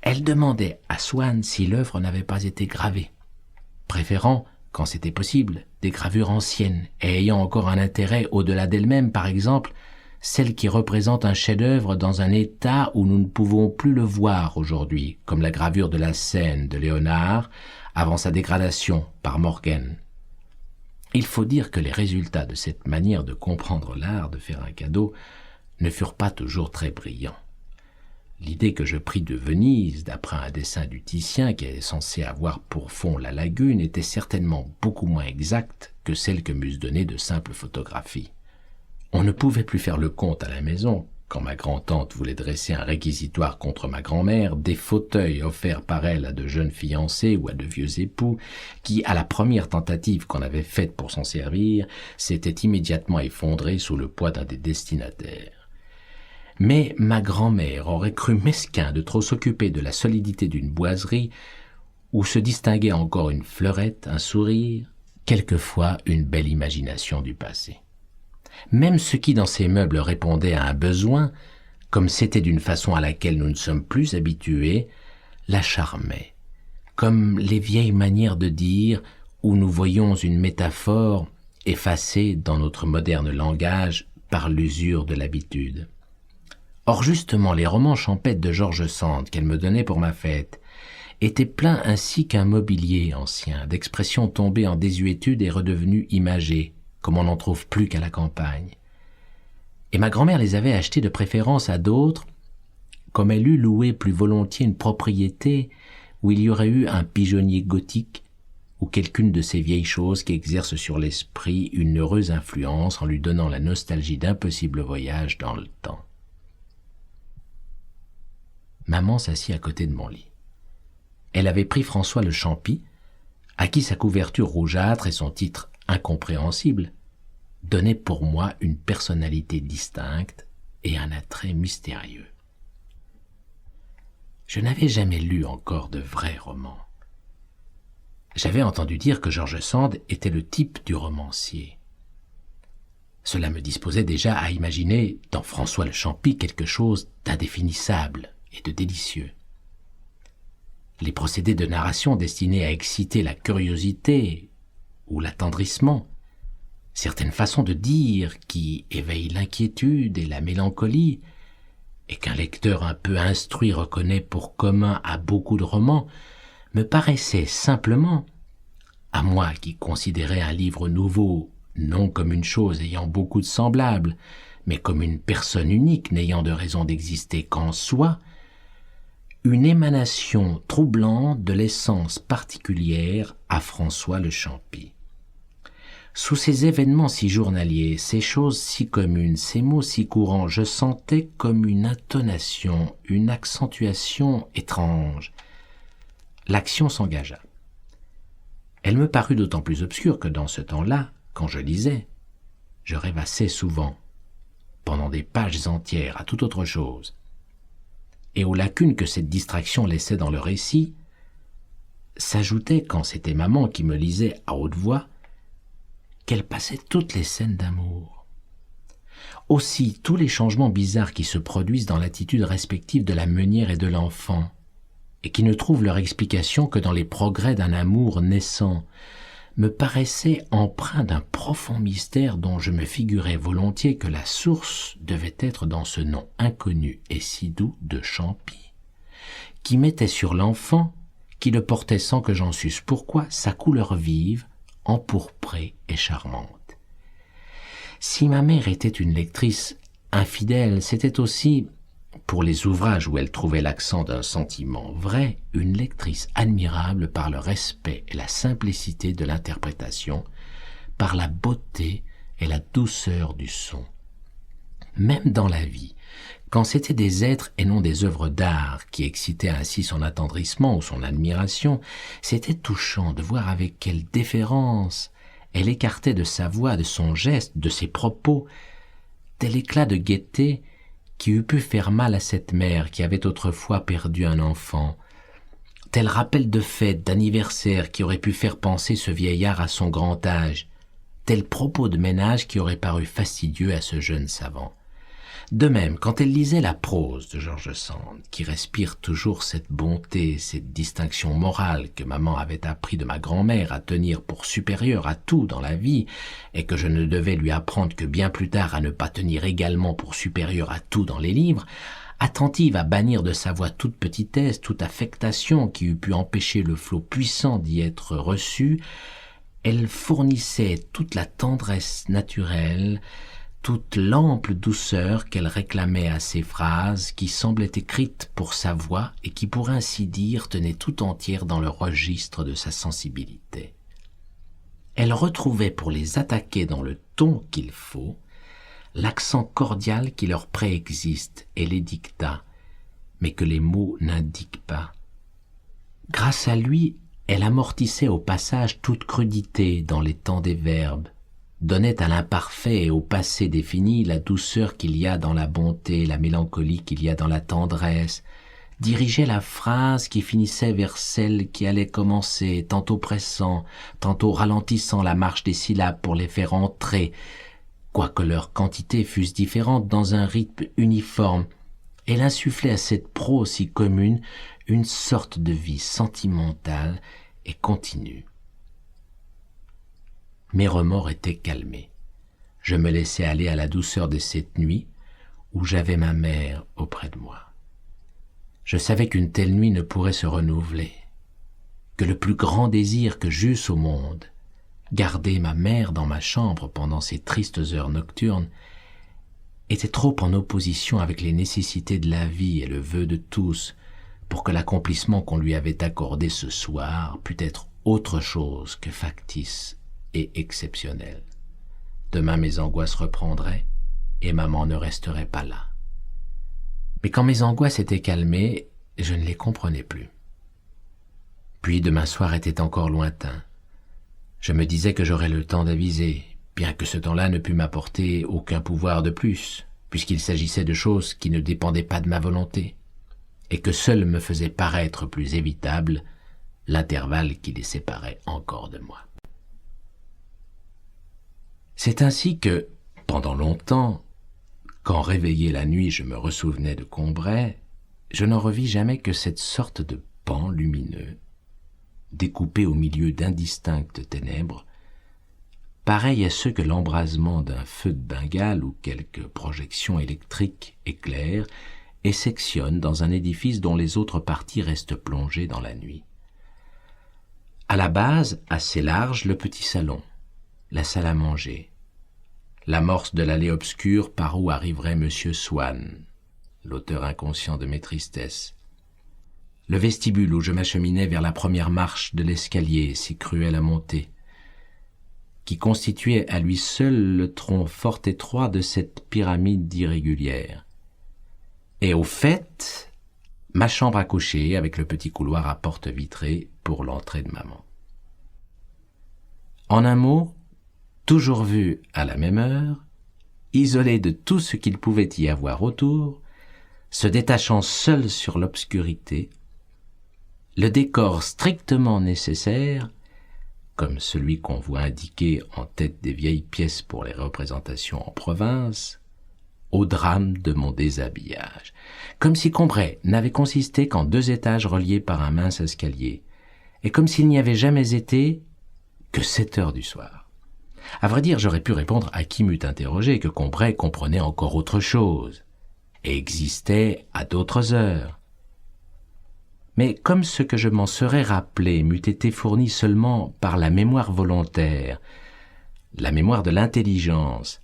Elle demandait à Swann si l'œuvre n'avait pas été gravée, préférant, quand c'était possible, des gravures anciennes et ayant encore un intérêt au-delà d'elle-même, par exemple, celle qui représente un chef-d'œuvre dans un état où nous ne pouvons plus le voir aujourd'hui, comme la gravure de la Seine de Léonard, avant sa dégradation par Morgan. Il faut dire que les résultats de cette manière de comprendre l'art de faire un cadeau ne furent pas toujours très brillants. L'idée que je pris de Venise, d'après un dessin du Titien qui est censé avoir pour fond la lagune, était certainement beaucoup moins exacte que celle que m'eussent donnée de simples photographies. On ne pouvait plus faire le compte à la maison, quand ma grand-tante voulait dresser un réquisitoire contre ma grand-mère, des fauteuils offerts par elle à de jeunes fiancés ou à de vieux époux, qui, à la première tentative qu'on avait faite pour s'en servir, s'étaient immédiatement effondrés sous le poids d'un des destinataires. Mais ma grand-mère aurait cru mesquin de trop s'occuper de la solidité d'une boiserie où se distinguait encore une fleurette, un sourire, quelquefois une belle imagination du passé. Même ce qui dans ces meubles répondait à un besoin, comme c'était d'une façon à laquelle nous ne sommes plus habitués, la charmait, comme les vieilles manières de dire où nous voyons une métaphore effacée dans notre moderne langage par l'usure de l'habitude. Or justement, les romans champêtres de George Sand qu'elle me donnait pour ma fête étaient pleins ainsi qu'un mobilier ancien, d'expressions tombées en désuétude et redevenues imagées, comme on n'en trouve plus qu'à la campagne. Et ma grand-mère les avait achetés de préférence à d'autres, comme elle eût loué plus volontiers une propriété où il y aurait eu un pigeonnier gothique ou quelqu'une de ces vieilles choses qui exercent sur l'esprit une heureuse influence en lui donnant la nostalgie d'impossibles voyages dans le temps. Maman s'assit à côté de mon lit. Elle avait pris François le Champy, à qui sa couverture rougeâtre et son titre incompréhensible donnaient pour moi une personnalité distincte et un attrait mystérieux. Je n'avais jamais lu encore de vrais romans. J'avais entendu dire que George Sand était le type du romancier. Cela me disposait déjà à imaginer dans François le Champy quelque chose d'indéfinissable et de délicieux. Les procédés de narration destinés à exciter la curiosité ou l'attendrissement certaines façons de dire qui éveillent l'inquiétude et la mélancolie, et qu'un lecteur un peu instruit reconnaît pour commun à beaucoup de romans, me paraissaient simplement, à moi qui considérais un livre nouveau non comme une chose ayant beaucoup de semblables, mais comme une personne unique n'ayant de raison d'exister qu'en soi, une émanation troublante de l'essence particulière à François Le Champy. Sous ces événements si journaliers, ces choses si communes, ces mots si courants, je sentais comme une intonation, une accentuation étrange. L'action s'engagea. Elle me parut d'autant plus obscure que dans ce temps-là, quand je lisais, je rêvassais souvent, pendant des pages entières, à toute autre chose. Et aux lacunes que cette distraction laissait dans le récit, s'ajoutait, quand c'était maman qui me lisait à haute voix, qu'elle passait toutes les scènes d'amour. Aussi, tous les changements bizarres qui se produisent dans l'attitude respective de la meunière et de l'enfant, et qui ne trouvent leur explication que dans les progrès d'un amour naissant, me paraissaient empreints d'un profond mystère dont je me figurais volontiers que la source devait être dans ce nom inconnu et si doux de Champy, qui mettait sur l'enfant, qui le portait sans que j'en susse pourquoi, sa couleur vive, empourprée et charmante. Si ma mère était une lectrice infidèle, c'était aussi, pour les ouvrages où elle trouvait l'accent d'un sentiment vrai, une lectrice admirable par le respect et la simplicité de l'interprétation, par la beauté et la douceur du son. Même dans la vie, quand c'étaient des êtres et non des œuvres d'art qui excitaient ainsi son attendrissement ou son admiration, c'était touchant de voir avec quelle déférence elle écartait de sa voix, de son geste, de ses propos, tel éclat de gaieté qui eût pu faire mal à cette mère qui avait autrefois perdu un enfant, tel rappel de fête, d'anniversaire qui aurait pu faire penser ce vieillard à son grand âge, tel propos de ménage qui aurait paru fastidieux à ce jeune savant. De même, quand elle lisait la prose de George Sand, qui respire toujours cette bonté, cette distinction morale que maman avait appris de ma grand-mère à tenir pour supérieure à tout dans la vie, et que je ne devais lui apprendre que bien plus tard à ne pas tenir également pour supérieure à tout dans les livres, attentive à bannir de sa voix toute petitesse, toute affectation qui eût pu empêcher le flot puissant d'y être reçu, elle fournissait toute la tendresse naturelle, toute l'ample douceur qu'elle réclamait à ces phrases qui semblaient écrites pour sa voix et qui, pour ainsi dire, tenaient tout entière dans le registre de sa sensibilité. Elle retrouvait, pour les attaquer dans le ton qu'il faut, l'accent cordial qui leur préexiste et les dicta, mais que les mots n'indiquent pas. Grâce à lui, elle amortissait au passage toute crudité dans les temps des verbes, donnait à l'imparfait et au passé défini la douceur qu'il y a dans la bonté, la mélancolie qu'il y a dans la tendresse, dirigeait la phrase qui finissait vers celle qui allait commencer, tantôt pressant, tantôt ralentissant la marche des syllabes pour les faire entrer, quoique leurs quantités fussent différentes dans un rythme uniforme. Elle insufflait à cette prose si commune une sorte de vie sentimentale et continue. Mes remords étaient calmés. Je me laissais aller à la douceur de cette nuit où j'avais ma mère auprès de moi. Je savais qu'une telle nuit ne pourrait se renouveler, que le plus grand désir que j'eusse au monde, garder ma mère dans ma chambre pendant ces tristes heures nocturnes, était trop en opposition avec les nécessités de la vie et le vœu de tous pour que l'accomplissement qu'on lui avait accordé ce soir pût être autre chose que factice et exceptionnel. Demain mes angoisses reprendraient et maman ne resterait pas là. Mais quand mes angoisses étaient calmées, je ne les comprenais plus. Puis demain soir était encore lointain. Je me disais que j'aurais le temps d'aviser, bien que ce temps-là ne pût m'apporter aucun pouvoir de plus, puisqu'il s'agissait de choses qui ne dépendaient pas de ma volonté, et que seul me faisait paraître plus évitable l'intervalle qui les séparait encore de moi. C'est ainsi que, pendant longtemps, quand réveillé la nuit je me ressouvenais de Combray, je n'en revis jamais que cette sorte de pan lumineux, découpé au milieu d'indistinctes ténèbres, pareils à ceux que l'embrasement d'un feu de Bengale ou quelque projection électrique éclaire et sectionne dans un édifice dont les autres parties restent plongées dans la nuit. À la base, assez large, le petit salon, la salle à manger, l'amorce de l'allée obscure par où arriverait Monsieur Swann, l'auteur inconscient de mes tristesses, le vestibule où je m'acheminais vers la première marche de l'escalier si cruel à monter, qui constituait à lui seul le tronc fort étroit de cette pyramide irrégulière. Et au fait, ma chambre à coucher avec le petit couloir à porte vitrée pour l'entrée de maman. En un mot, toujours vu à la même heure, isolé de tout ce qu'il pouvait y avoir autour, se détachant seul sur l'obscurité, le décor strictement nécessaire, comme celui qu'on voit indiqué en tête des vieilles pièces pour les représentations en province, au drame de mon déshabillage, comme si Combray n'avait consisté qu'en 2 étages reliés par un mince escalier, et comme s'il n'y avait jamais été que 7 heures du soir. À vrai dire, j'aurais pu répondre à qui m'eût interrogé que Combray comprenait encore autre chose, et existait à d'autres heures. Mais comme ce que je m'en serais rappelé m'eût été fourni seulement par la mémoire volontaire, la mémoire de l'intelligence,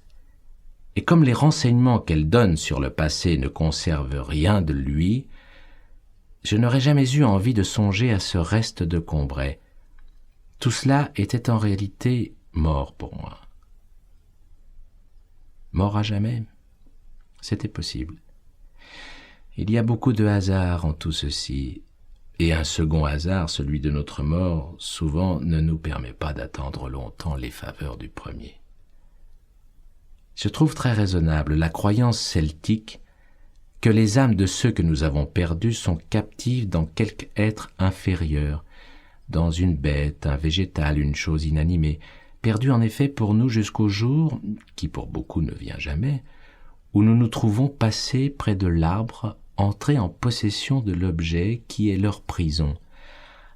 et comme les renseignements qu'elle donne sur le passé ne conservent rien de lui, je n'aurais jamais eu envie de songer à ce reste de Combray. Tout cela était en réalité mort pour moi. Mort à jamais, c'était possible. Il y a beaucoup de hasard en tout ceci, et un second hasard, celui de notre mort, souvent ne nous permet pas d'attendre longtemps les faveurs du premier. Je trouve très raisonnable la croyance celtique que les âmes de ceux que nous avons perdus sont captives dans quelque être inférieur, dans une bête, un végétal, une chose inanimée, perdus en effet pour nous jusqu'au jour, qui pour beaucoup ne vient jamais, où nous nous trouvons passés près de l'arbre, entrés en possession de l'objet qui est leur prison.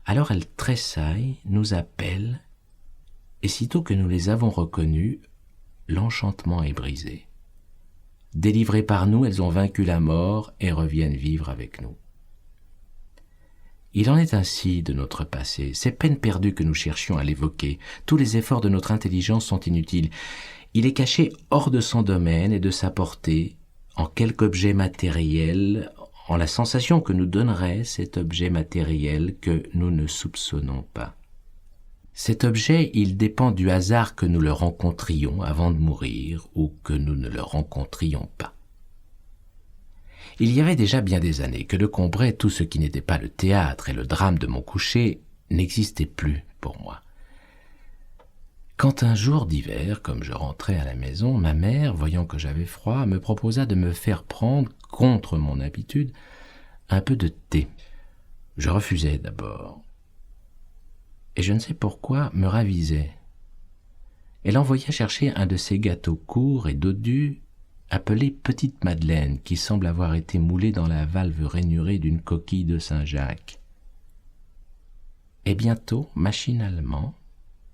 Alors elles tressaillent, nous appellent, et sitôt que nous les avons reconnues, l'enchantement est brisé. Délivrées par nous, elles ont vaincu la mort et reviennent vivre avec nous. Il en est ainsi de notre passé. C'est peine perdue que nous cherchions à l'évoquer. Tous les efforts de notre intelligence sont inutiles. Il est caché hors de son domaine et de sa portée, en quelque objet matériel, en la sensation que nous donnerait cet objet matériel que nous ne soupçonnons pas. Cet objet, il dépend du hasard que nous le rencontrions avant de mourir ou que nous ne le rencontrions pas. Il y avait déjà bien des années que de Combray, tout ce qui n'était pas le théâtre et le drame de mon coucher n'existait plus pour moi. Quand un jour d'hiver, comme je rentrais à la maison, ma mère, voyant que j'avais froid, me proposa de me faire prendre, contre mon habitude, un peu de thé. Je refusai d'abord. Et je ne sais pourquoi, me ravisai. Elle envoya chercher un de ces gâteaux courts et dodus, appelé Petite Madeleine, qui semble avoir été moulé dans la valve rainurée d'une coquille de Saint-Jacques. Et bientôt, machinalement,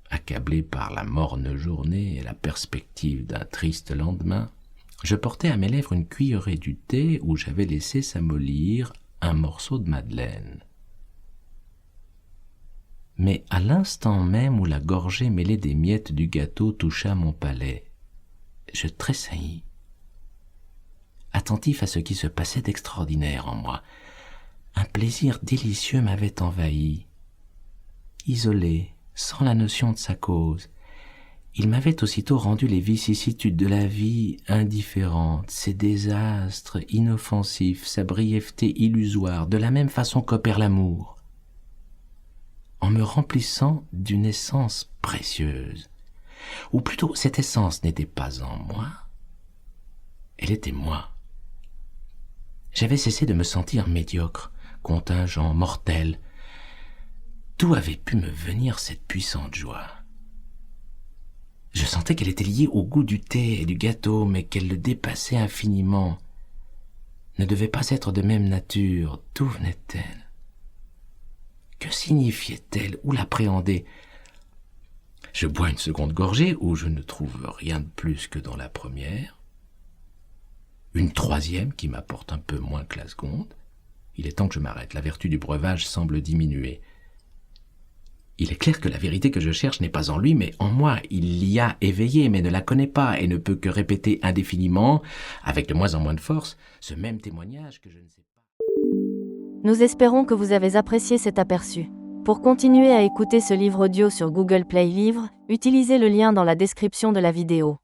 accablé par la morne journée et la perspective d'un triste lendemain, je portais à mes lèvres une cuillerée du thé où j'avais laissé s'amollir un morceau de madeleine. Mais à l'instant même où la gorgée mêlée des miettes du gâteau toucha mon palais, je tressaillis, attentif à ce qui se passait d'extraordinaire en moi. Un plaisir délicieux m'avait envahi. Isolé, sans la notion de sa cause, il m'avait aussitôt rendu les vicissitudes de la vie indifférentes, ses désastres inoffensifs, sa brièveté illusoire, de la même façon qu'opère l'amour, en me remplissant d'une essence précieuse. Ou plutôt, cette essence n'était pas en moi, elle était moi. J'avais cessé de me sentir médiocre, contingent, mortel. D'où avait pu me venir cette puissante joie? Je sentais qu'elle était liée au goût du thé et du gâteau, mais qu'elle le dépassait infiniment. Ne devait pas être de même nature. D'où venait-elle? Que signifiait-elle? Où l'appréhender? Je bois une seconde gorgée où je ne trouve rien de plus que dans la première. Une troisième qui m'apporte un peu moins que la seconde. Il est temps que je m'arrête. La vertu du breuvage semble diminuer. Il est clair que la vérité que je cherche n'est pas en lui, mais en moi. Il l'y a éveillée, mais ne la connaît pas et ne peut que répéter indéfiniment, avec de moins en moins de force, ce même témoignage que je ne sais pas. Nous espérons que vous avez apprécié cet aperçu. Pour continuer à écouter ce livre audio sur Google Play Livres, utilisez le lien dans la description de la vidéo.